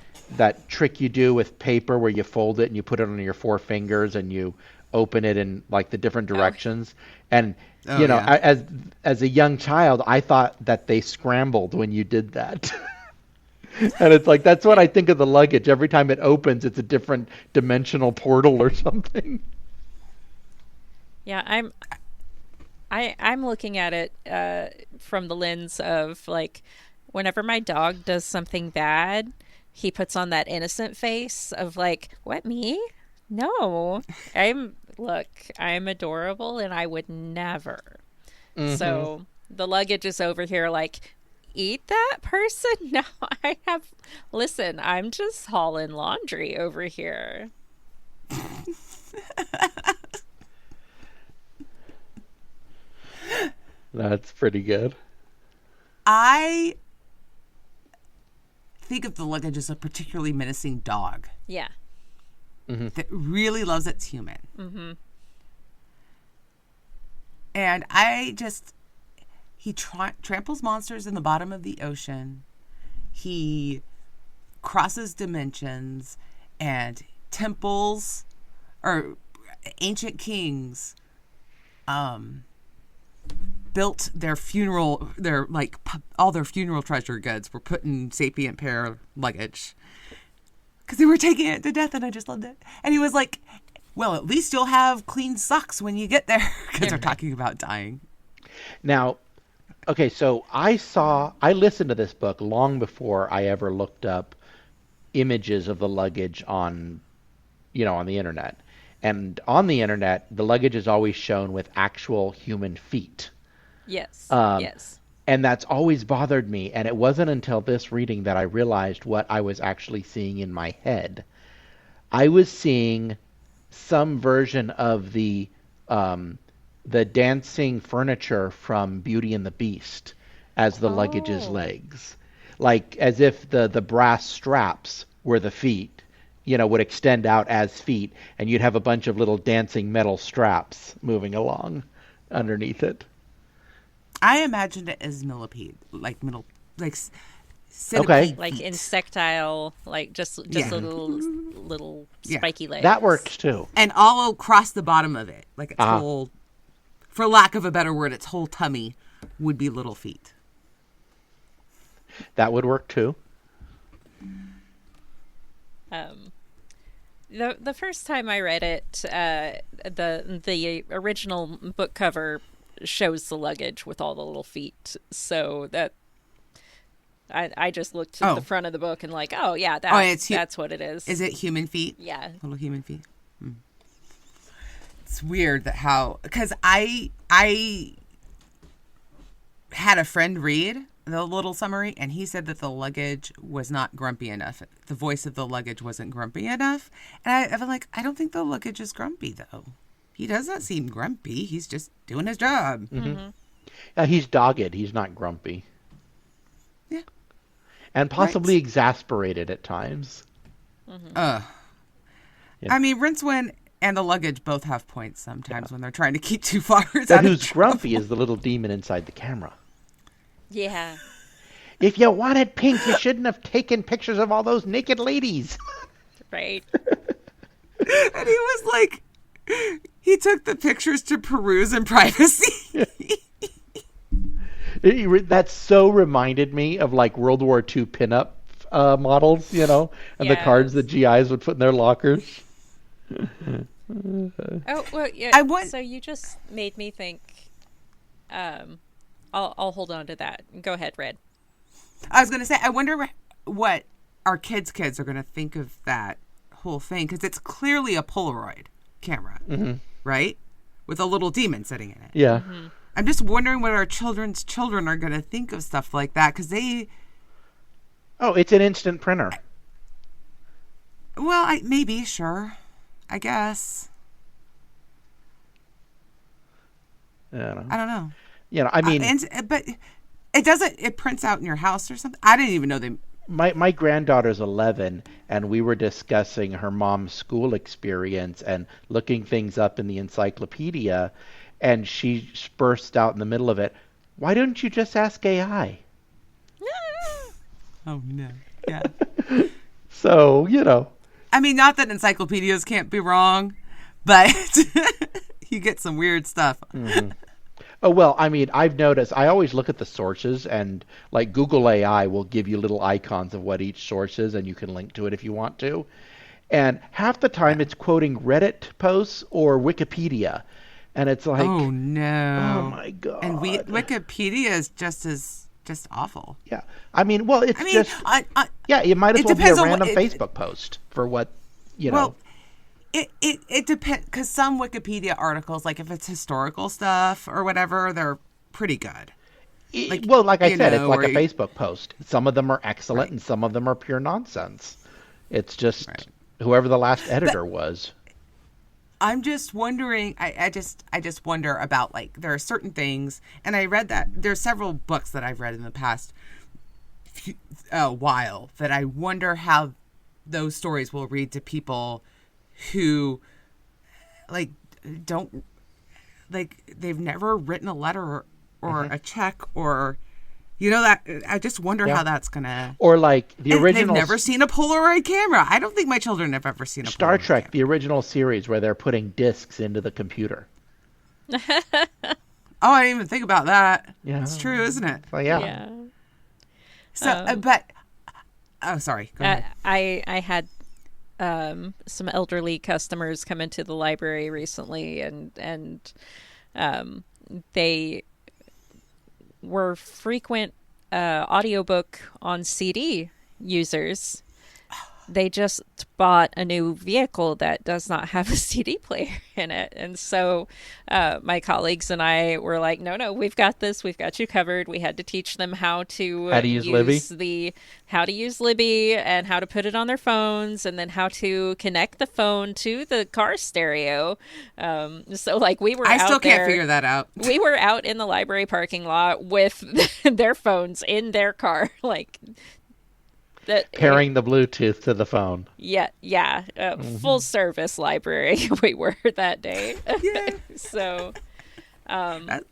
trick you do with paper where you fold it and you put it on your four fingers and you open it in like the different directions. And Oh, yeah. as a young child, I thought that they scrambled when you did that. And it's like that's what I think of the luggage. Every time it opens, it's a different dimensional portal or something. Yeah, I'm looking at it from the lens of like whenever my dog does something bad, he puts on that innocent face of like, "What, me? No. I'm adorable and I would never." So the luggage is over here like, "Eat that person?" No, listen, I'm just hauling laundry over here. That's pretty good. I think of the luggage as a particularly menacing dog Yeah. that really loves its human. And he tramples monsters in the bottom of the ocean. He crosses dimensions and temples or ancient kings built all their funeral treasure goods were put in sapient pair luggage because they were taking it to death, and I just loved it. And he was like, well, at least you'll have clean socks when you get there, because they're talking about dying. Now, okay, so I listened to this book long before I ever looked up images of the luggage on the internet. And on the internet, the luggage is always shown with actual human feet. Yes. Yes. And that's always bothered me. And it wasn't until this reading that I realized what I was actually seeing in my head. I was seeing some version of the dancing furniture from Beauty and the Beast as the luggage's legs, like as if the brass straps were the feet, would extend out as feet, and you'd have a bunch of little dancing metal straps moving along underneath it. I imagined it as millipede, like centipede Okay. Like feet. insectile, like just Yeah. little spiky legs. That works too. And all across the bottom of it, like its whole, for lack of a better word, its whole tummy would be little feet. That would work too. The first time I read it, the original book cover shows the luggage with all the little feet, so that I just looked at the front of the book and like, oh yeah, that's what it is. Is it human feet? Yeah. Little human feet. It's weird because I had a friend read the little summary, and he said that the luggage was not grumpy enough. The voice of the luggage wasn't grumpy enough. And I'm like, I don't think the luggage is grumpy, though. He doesn't seem grumpy. He's just doing his job. He's dogged. He's not grumpy. Yeah. And possibly exasperated at times. I mean, Rincewind and the luggage both have points sometimes when they're trying to keep too far. But who's grumpy is the little demon inside the camera. Yeah. If you wanted pink, you shouldn't have taken pictures of all those naked ladies. Right. And he was like, he took the pictures to peruse in privacy. That so reminded me of like World War II pinup models, and the cards that GIs would put in their lockers. Oh, well, yeah. So you just made me think. I'll hold on to that. Go ahead, Red. I was going to say, I wonder what our kids' are going to think of that whole thing, because it's clearly a Polaroid camera, right? With a little demon sitting in it. Yeah. I'm just wondering what our children's children are going to think of stuff like that, because they... Oh, it's an instant printer. Well, maybe, sure. I guess. I don't know. I don't know. I mean, but it doesn't. It prints out in your house or something. I didn't even know they. my granddaughter's 11, and we were discussing her mom's school experience and looking things up in the encyclopedia, and she burst out in the middle of it, "Why don't you just ask AI?" Oh no! Yeah. So I mean, not that encyclopedias can't be wrong, but you get some weird stuff. Mm-hmm. Oh, well, I mean, I've noticed, I always look at the sources, and like Google AI will give you little icons of what each source is, and you can link to it if you want to. And half the time it's quoting Reddit posts or Wikipedia. And it's like, oh no. Oh my God. And Wikipedia is just awful. Yeah. I mean, well, it's just, yeah, it might as well be a random Facebook post for what, Well, it depends, because some Wikipedia articles, like if it's historical stuff or whatever, they're pretty good. Like I said, it's like a Facebook post. Some of them are excellent, and some of them are pure nonsense. It's just whoever the last editor was. I'm just wondering. I just wonder about, like, there are certain things, and I read that there's several books that I've read in the past while that I wonder how those stories will read to people who, like, don't, like, they've never written a letter or a check or, that I just wonder how that's gonna. Or like the original. They've never seen a Polaroid camera. I don't think my children have ever seen a Star Polaroid Trek, camera. the original series where they're putting discs into the computer. Oh, I didn't even think about that. Yeah, it's true, isn't it? Well, yeah. So, but sorry. Go ahead. I had some elderly customers come into the library recently, and they were frequent audiobook on CD users. They just bought a new vehicle that does not have a CD player in it. And so my colleagues and I were like, no, we've got this. We've got you covered. We had to teach them how to use Libby. How to use Libby and how to put it on their phones, and then how to connect the phone to the car stereo. So like we were I still can't figure that out. We were out in the library parking lot with their phones in their car, like pairing the Bluetooth to the phone. Yeah. Full service library we were that day. Yeah. So, but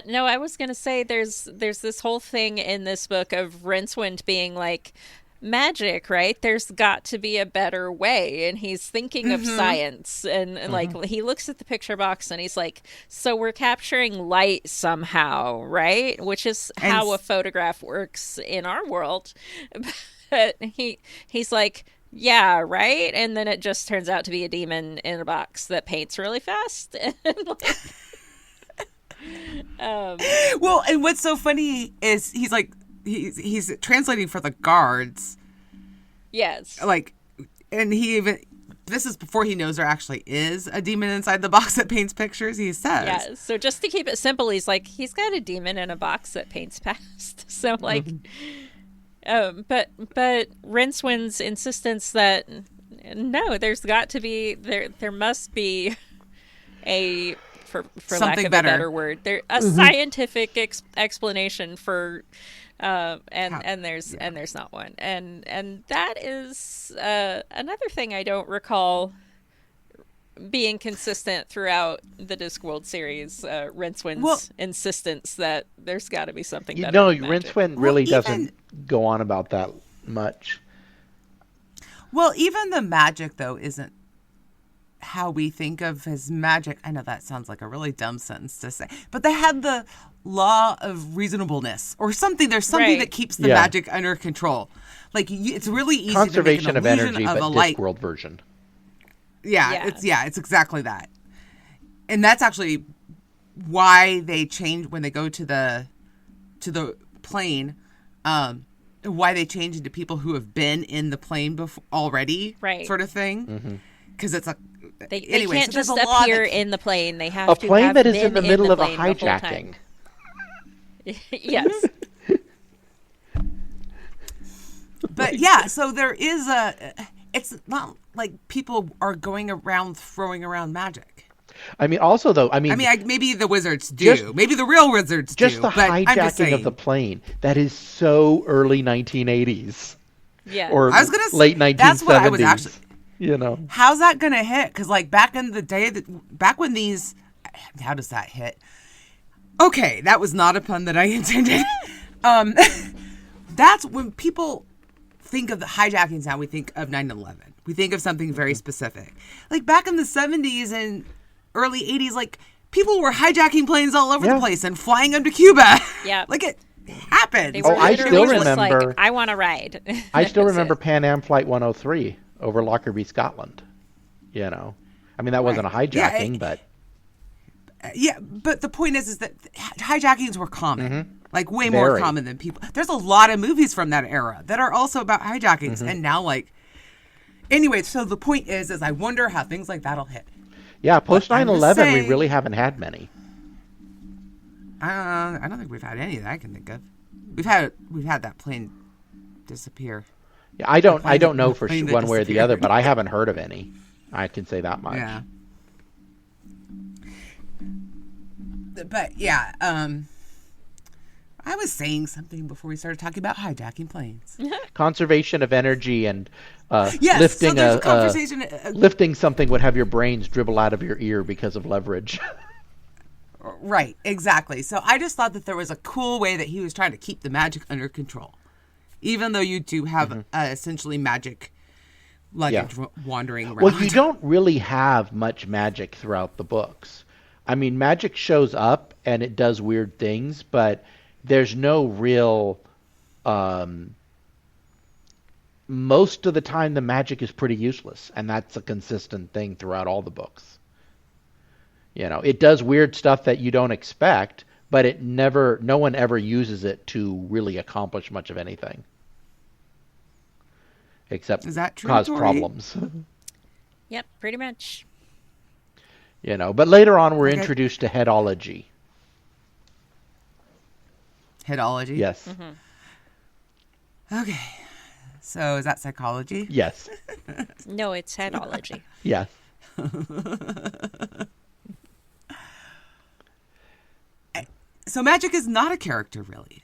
no, I was gonna say there's this whole thing in this book of Rincewind being like, magic, right? There's got to be a better way. And he's thinking of science. And like, he looks at the picture box and he's like, so we're capturing light somehow, right? Which is how a photograph works in our world. But he's like, yeah, right? And then it just turns out to be a demon in a box that paints really fast. Well, and what's so funny is he's like, he's translating for the guards. Yes. Like, and this is before he knows there actually is a demon inside the box that paints pictures, he says. Yeah, so just to keep it simple, he's like, he's got a demon in a box that paints fast. So, like, but Rincewind's insistence that, no, there's got to be, there must be a, for lack of a better word, a scientific explanation for... and there's not one, and that is another thing I don't recall being consistent throughout the Discworld series. Rincewind's insistence that there's got to be something better. No, Rincewind really doesn't go on about that much. Well, even the magic though isn't how we think of as magic. I know that sounds like a really dumb sentence to say, but they have the law of reasonableness or something. There's something that keeps the magic under control. Like, it's really easy conservation to make an of energy, of but a light. Discworld version. Yeah, it's exactly that. And that's actually why they change when they go to the plane. Why they change into people who have been in the plane before already, right? Sort of thing. Because it's a They can't just appear in the plane. They have a to plane have that is been in the middle of a plane hijacking. Yes. But yeah, so there is it's not like people are going around throwing around magic. I mean, also though, maybe the wizards do. Just- Maybe the real wizards do. just the but I'm just hijacking of the plane, that is so early 1980s. Yeah. Or I was gonna late 1970s. That's what I was actually. How's that gonna hit? Because like back in the day, back when these, how does that hit? Okay, that was not a pun that I intended. That's when people think of the hijackings. Now we think of 9/11. We think of something very specific. Like back in the 70s and early 80s, like people were hijacking planes all over the place and flying them to Cuba. Yeah, like it happened. They were I still just remember. Like, I want to ride. I still remember it. Pan Am Flight 103 over Lockerbie, Scotland. I mean, that wasn't a hijacking, but yeah. But the point is that hijackings were common, like way Very. more common than people. There's a lot of movies from that era that are also about hijackings, and now like. Anyway, so the point is I wonder how things like that'll hit. yeah, post But I was 9/11, we saying- really haven't had many. I don't think we've had any that I can think of. We've had that plane disappear. Yeah, I don't know for plane that one way or the other, disappeared. but I haven't heard of any. I can say that much. Yeah. But yeah, I was saying something before we started talking about hijacking planes. Conservation of energy and Yes, lifting so there's a conversation. lifting something would have your brains dribble out of your ear because of leverage. Right, exactly. So I just thought that there was a cool way that he was trying to keep the magic under control. Even though you do have essentially magic luggage wandering around. Well, you don't really have much magic throughout the books. I mean, magic shows up and it does weird things, but there's no real... most of the time the magic is pretty useless, and that's a consistent thing throughout all the books. It does weird stuff that you don't expect, but no one ever uses it to really accomplish much of anything. Except Is that true, cause Tori? problems. Yep, pretty much. But later on we're introduced to headology. Headology? Yes. Okay. So is that psychology? Yes. No, it's headology. Yes. So magic is not a character, really,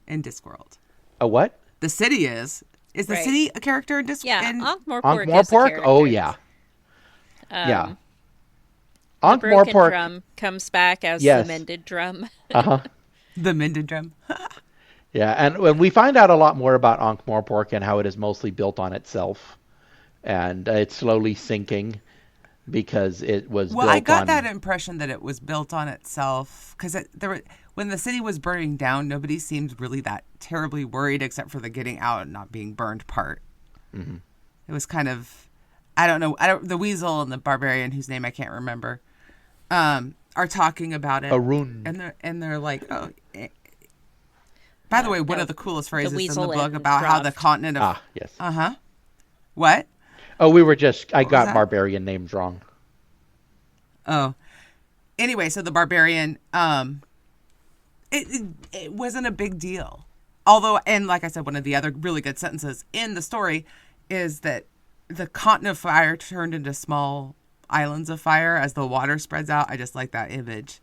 in Discworld. A what? The city is. Is the Right. city a character in Discworld? Yeah, Ankh-Morpork is a Ankh-Morpork? character. Oh, yeah. Yeah. The broken Ankh-Morpork. drum comes back as Yes. the mended drum. Uh-huh. The mended drum. Yeah, and when we find out a lot more about Ankh-Morpork and how it is mostly built on itself, and it's slowly sinking because it was built on... Well, I got that impression that it was built on itself because when the city was burning down, nobody seemed really that terribly worried except for the getting out and not being burned part. Mm-hmm. It was kind of, I don't know, the weasel and the barbarian, whose name I can't remember, are talking about it. Arun. And they're like, oh... By the way, one of the coolest phrases in the weasel book and about how the Croft. continent of... Ah, yes. Uh-huh. What? Oh, I got that? barbarian names wrong. Oh. Anyway, so the barbarian, it wasn't a big deal. Although, and like I said, one of the other really good sentences in the story is that the continent of fire turned into small islands of fire as the water spreads out. I just like that image.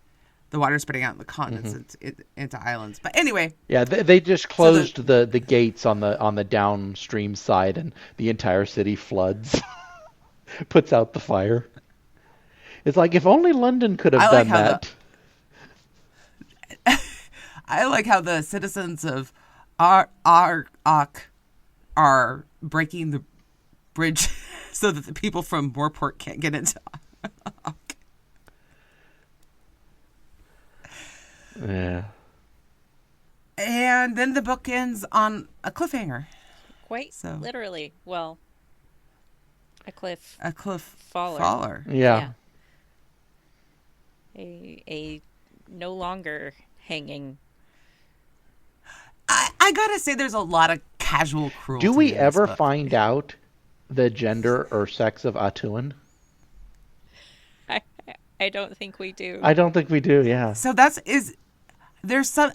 The water spreading out in the continents into islands. But anyway. Yeah, they just closed the gates on the downstream side, and the entire city floods, puts out the fire. It's like, if only London could have done that. I like how the citizens of Ark are breaking the bridge so that the people from Moorport can't get into Ark. Yeah. And then the book ends on a cliffhanger. Quite literally. Well, a cliff faller. Yeah. A no longer hanging. I gotta say, there's a lot of casual cruelty. Do we in this ever book. find out the gender or sex of Atuan? I don't think we do. I don't think we do, yeah. So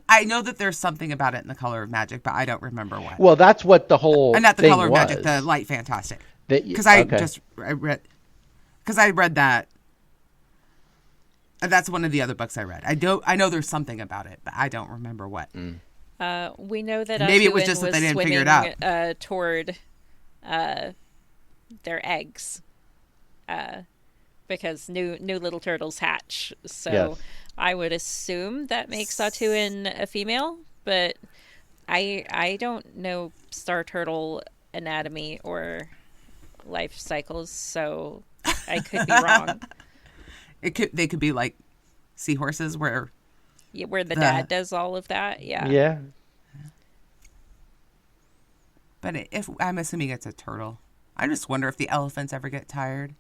I know that there's something about it in The Color of Magic, but I don't remember what. Well, that's what the whole Not The thing Color of was. Magic, The Light Fantastic. That- Because okay. I read that That's one of the other books I read. I know there's something about it, but I don't remember what. We know that Maybe it was Alduin just that they didn't swimming figure it out. Toward their eggs, because new little turtles hatch. So Yes. I would assume that makes Alduin a female, but I don't know Star Turtle anatomy or life cycles, so I could be wrong. They could be like seahorses where Where the dad does all of that. Yeah. Yeah. But if I'm assuming it's a turtle. I just wonder if the elephants ever get tired.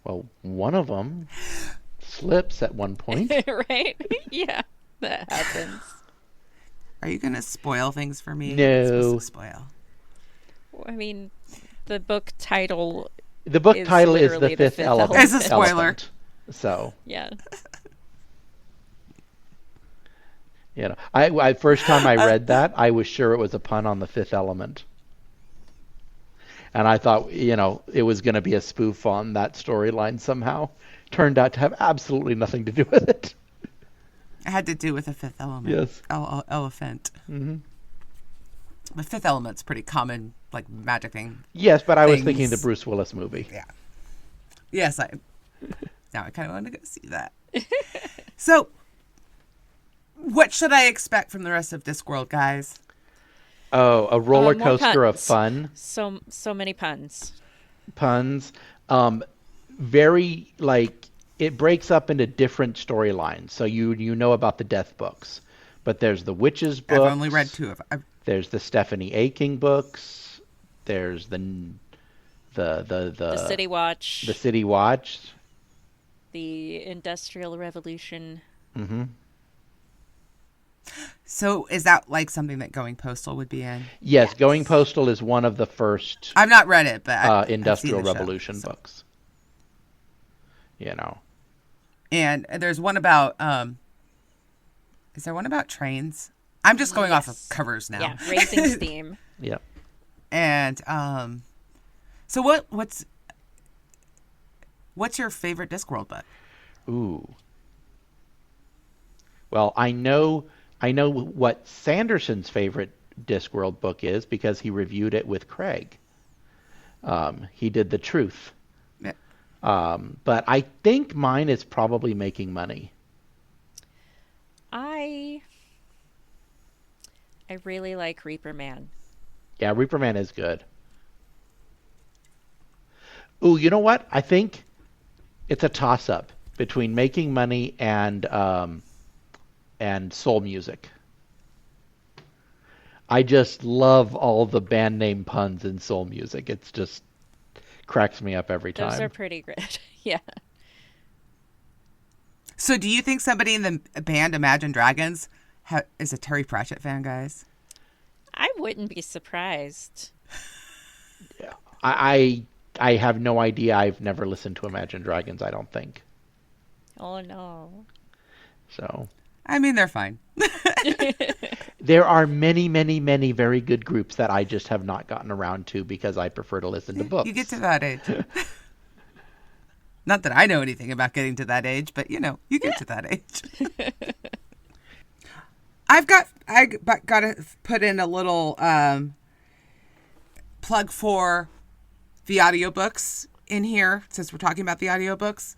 Well, one of them slips at one point. Right? Yeah. That happens. Are you going to spoil things for me? No. You're supposed to spoil. I mean, the book title. The book Is title is literally The Fifth Element. It's a spoiler. Elephant. So, Yeah. you know, I first time I read that, I was sure it was a pun on The Fifth Element. And I thought, you know, it was going to be a spoof on that storyline somehow. Turned out to have absolutely nothing to do with it. It had to do with the Fifth Element. Yes. Elephant. Mm-hmm. The Fifth Element's pretty common, like magic thing. Yes, but I was Things. thinking the Bruce Willis movie. Yeah. Yes, now I kind of want to go see that. So, what should I expect from the rest of Discworld, guys? Oh, a roller More coaster of puns. fun. So many puns. Puns. Very, like, it breaks up into different storylines. So you know about the death books. But there's the witches books. I've only read 2 of them. There's the Stephanie Aking books. There's the The City Watch. The City Watch. The Industrial Revolution. Mm-hmm. So, is that like something that Going Postal would be in? Yes, Going Postal is one of the first I've not read it, but I've Industrial seen the show, Revolution so. books. You know. And there's one about. Is there one about trains? I'm just going off of covers now. Yeah, Raising Steam. Yep. And so what's your favorite Discworld book? Ooh. Well, I know what Sanderson's favorite Discworld book is because he reviewed it with Craig. He did The Truth. Yeah. But I think mine is probably Making Money. I really like Reaper Man. Yeah, Reaper Man is good. Ooh, you know what? I think it's a toss-up between Making Money and Soul Music. I just love all the band name puns in Soul Music. It's just cracks me up every time. Those are pretty good. Yeah. So, do you think somebody in the band Imagine Dragons is a Terry Pratchett fan, guys? I wouldn't be surprised. Yeah. I have no idea. I've never listened to Imagine Dragons, I don't think. Oh, no. So. I mean, they're fine. There are many, many, many very good groups that I just have not gotten around to because I prefer to listen to books. You get to that age. Not that I know anything about getting to that age, but, you get to that age. I got to put in a little plug for the audiobooks in here, since we're talking about the audiobooks.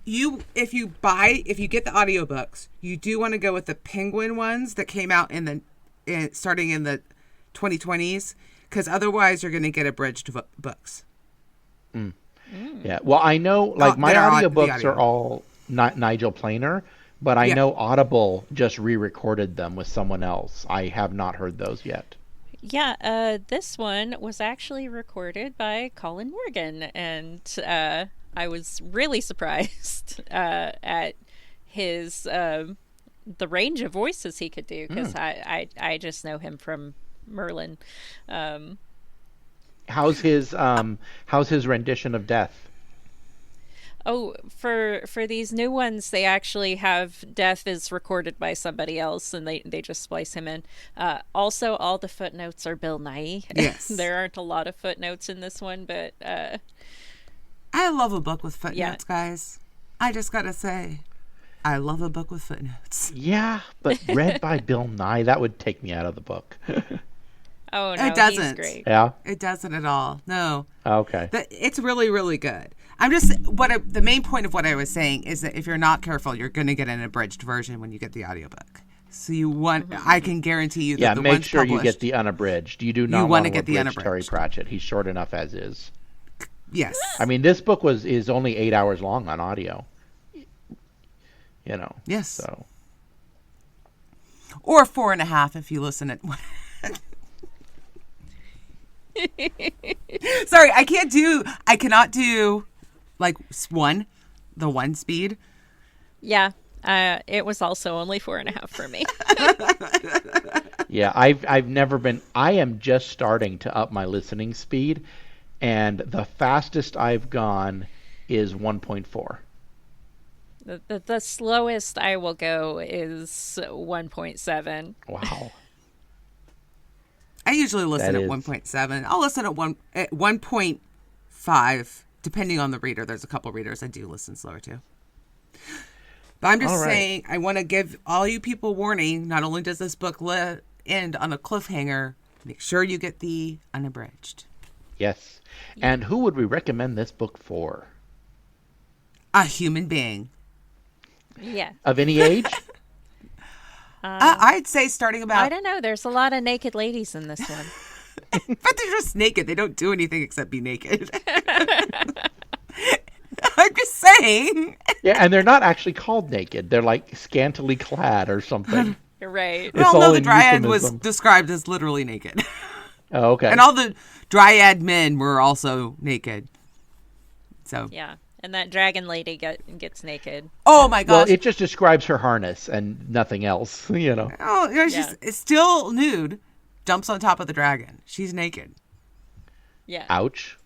If you get the audiobooks, you do want to go with the Penguin ones that came out starting in the 2020s, because otherwise you're going to get abridged books. Mm. Yeah, well, I know, like, my audiobooks audio. are all Nigel Planer, but I know Audible just re-recorded them with someone else. I have not heard those yet. Yeah, this one was actually recorded by Colin Morgan, and I was really surprised at his the range of voices he could do, because I just know him from Merlin. How's his rendition of Death? Oh, for these new ones, they actually have Death is recorded by somebody else, and they just splice him in. Also, all the footnotes are Bill Nighy. Yes. There aren't a lot of footnotes in this one, but I love a book with footnotes, guys. I just got to say, I love a book with footnotes. Yeah, but read by Bill Nye, that would take me out of the book. Oh, no, It doesn't. he's great. Yeah? It doesn't at all. No. Okay. It's really, really good. I'm just the main point of what I was saying is that if you're not careful, you're going to get an abridged version when you get the audiobook. So you want, I can guarantee you that Yeah, the make ones sure you published, get the unabridged. You do not you want wanna to get the abridge Terry unabridged. Pratchett. He's short enough as is. Yes. I mean, this book is only 8 hours long on audio. You know. Yes. So. Or 4.5 if you listen at. Sorry, I cannot do like the one speed. Yeah. It was also only 4.5 for me. Yeah, I've never been. I am just starting to up my listening speed, and the fastest I've gone is 1.4. The slowest I will go is 1.7. Wow. I usually listen That at is- 1.7. I'll listen at 1.5 depending on the reader. There's a couple readers I do listen slower to. But I'm just All right. saying, I want to give all you people warning. Not only does this book end on a cliffhanger, make sure you get the unabridged. Yes. And who would we recommend this book for? A human being. Yeah. Of any age? I'd say starting I about. don't know. There's a lot of naked ladies in this one. But they're just naked. They don't do anything except be naked. I'm just saying. Yeah, and they're not actually called naked. They're like scantily clad or something. You're right. It's Well, all no, the in dryad was euphemism. described as literally naked. Oh, okay. And all the dryad men were also naked. So, Yeah. And that dragon lady gets naked. oh my Well, gosh. it just describes her harness and nothing else, you know. Oh, yeah, Yeah. it's still nude. Jumps on top of the dragon. She's naked. Yeah. Ouch.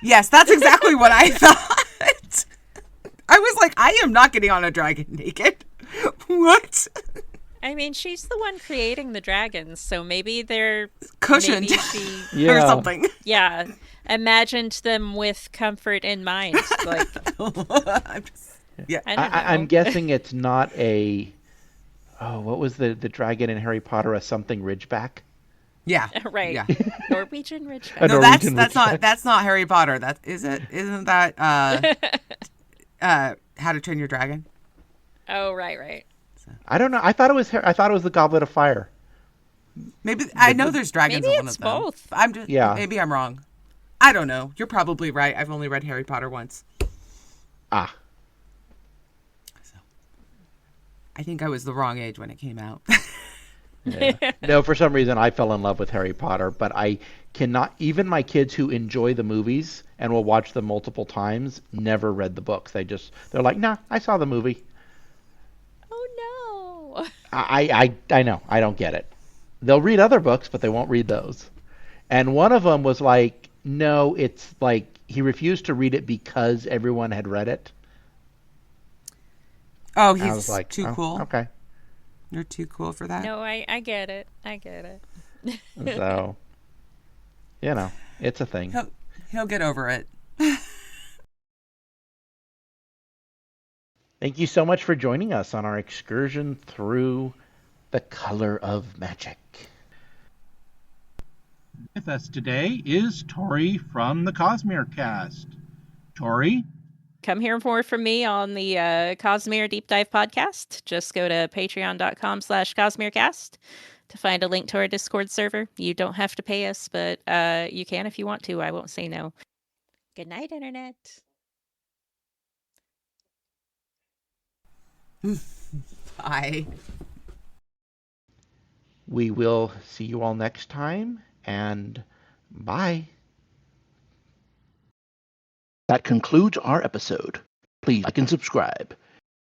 Yes, that's exactly what I thought. I was like, I am not getting on a dragon naked. What? I mean, she's the one creating the dragons, so maybe they're Cushioned Maybe she, or Yeah. something. yeah, imagined them with comfort in mind. Like, I'm just, yeah. I don't know. I'm guessing it's not a... Oh, what was the dragon in Harry Potter? A something Ridgeback? Yeah. Right. Yeah. Norwegian Ridgeback. A No, Norwegian that's Ridgeback. not Harry Potter. That is it. Isn't that How to Train Your Dragon? Oh, right. I don't know. I thought it was the Goblet of Fire. Maybe I know there's dragons Maybe in one it's of them. both. I'm just Yeah. Maybe I'm wrong. I don't know. You're probably right. I've only read Harry Potter once. Ah. I think I was the wrong age when it came out. Yeah. No, for some reason I fell in love with Harry Potter, but I cannot. Even my kids who enjoy the movies and will watch them multiple times never read the books. They're like, nah, I saw the movie. Oh no. I know. I don't get it. They'll read other books, but they won't read those. And one of them was like, no, it's like he refused to read it because everyone had read it. Oh, I was he's like, too oh, cool. Okay. You're too cool for that. No, I get it. I get it. So, it's a thing. He'll get over it. Thank you so much for joining us on our excursion through the color of magic. With us today is Tori from the Cosmere Cast. Tori? Come hear more from me on the Cosmere Deep Dive podcast. Just go to patreon.com/Cosmere Cast to find a link to our Discord server. You don't have to pay us, but you can if you want to. I won't say no. Good night, Internet. Bye. We will see you all next time, and bye. That concludes our episode. Please like and subscribe.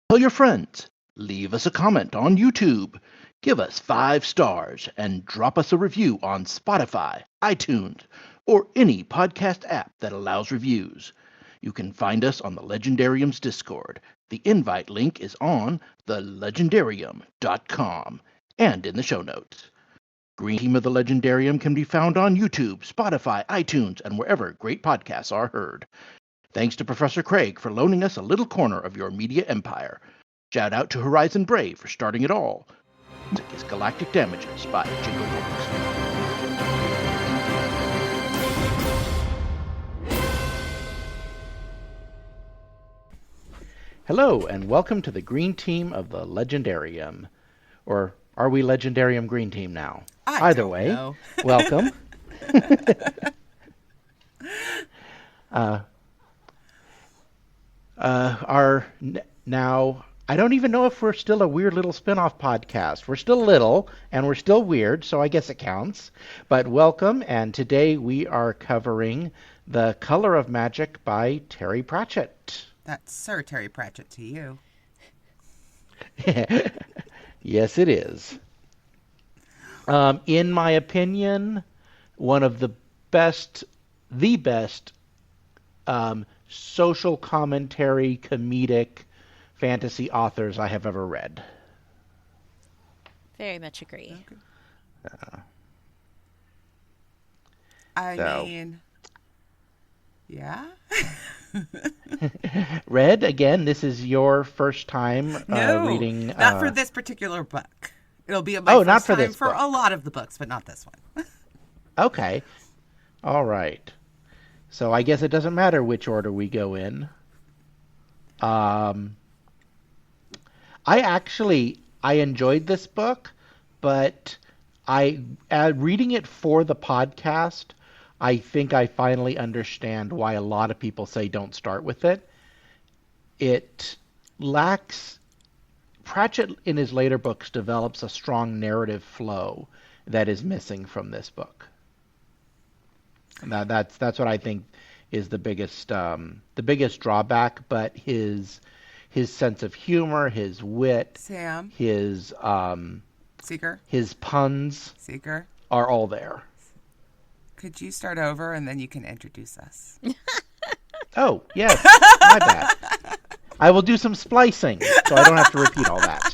Tell your friends. Leave us a comment on YouTube. Give us 5 stars and drop us a review on Spotify, iTunes, or any podcast app that allows reviews. You can find us on the Legendarium's Discord. The invite link is on thelegendarium.com and in the show notes. Green Team of the Legendarium can be found on YouTube, Spotify, iTunes, and wherever great podcasts are heard. Thanks to Professor Craig for loaning us a little corner of your media empire. Shout out to Horizon Brave for starting it all. Music is Galactic Damages by Jingle Books. Hello, and welcome to the Green Team of the Legendarium. Or are we Legendarium Green Team now? Either way, know. welcome. Now, I don't even know if we're still a weird little spin-off podcast. We're still little, and we're still weird, so I guess it counts. But welcome, and today we are covering The Color of Magic by Terry Pratchett. That's Sir Terry Pratchett to you. Yes, it is. In my opinion, one of the best social commentary, comedic fantasy authors I have ever read. Very much agree. Okay. I mean, yeah. Red, again, this is your first time reading... not for this particular book. It'll be my first for time this for book. a lot of the books, but not this one. Okay. All right. So I guess it doesn't matter which order we go in. I enjoyed this book, but reading it for the podcast, I think I finally understand why a lot of people say don't start with it. It lacks... Pratchett, in his later books, develops a strong narrative flow that is missing from this book. Now, that's what I think is the biggest drawback. But his sense of humor, his wit, Sam, his Seeker, his puns Seeker, are all there. could you start over and then you can introduce us? Oh yes, my bad. I will do some splicing, so I don't have to repeat all that.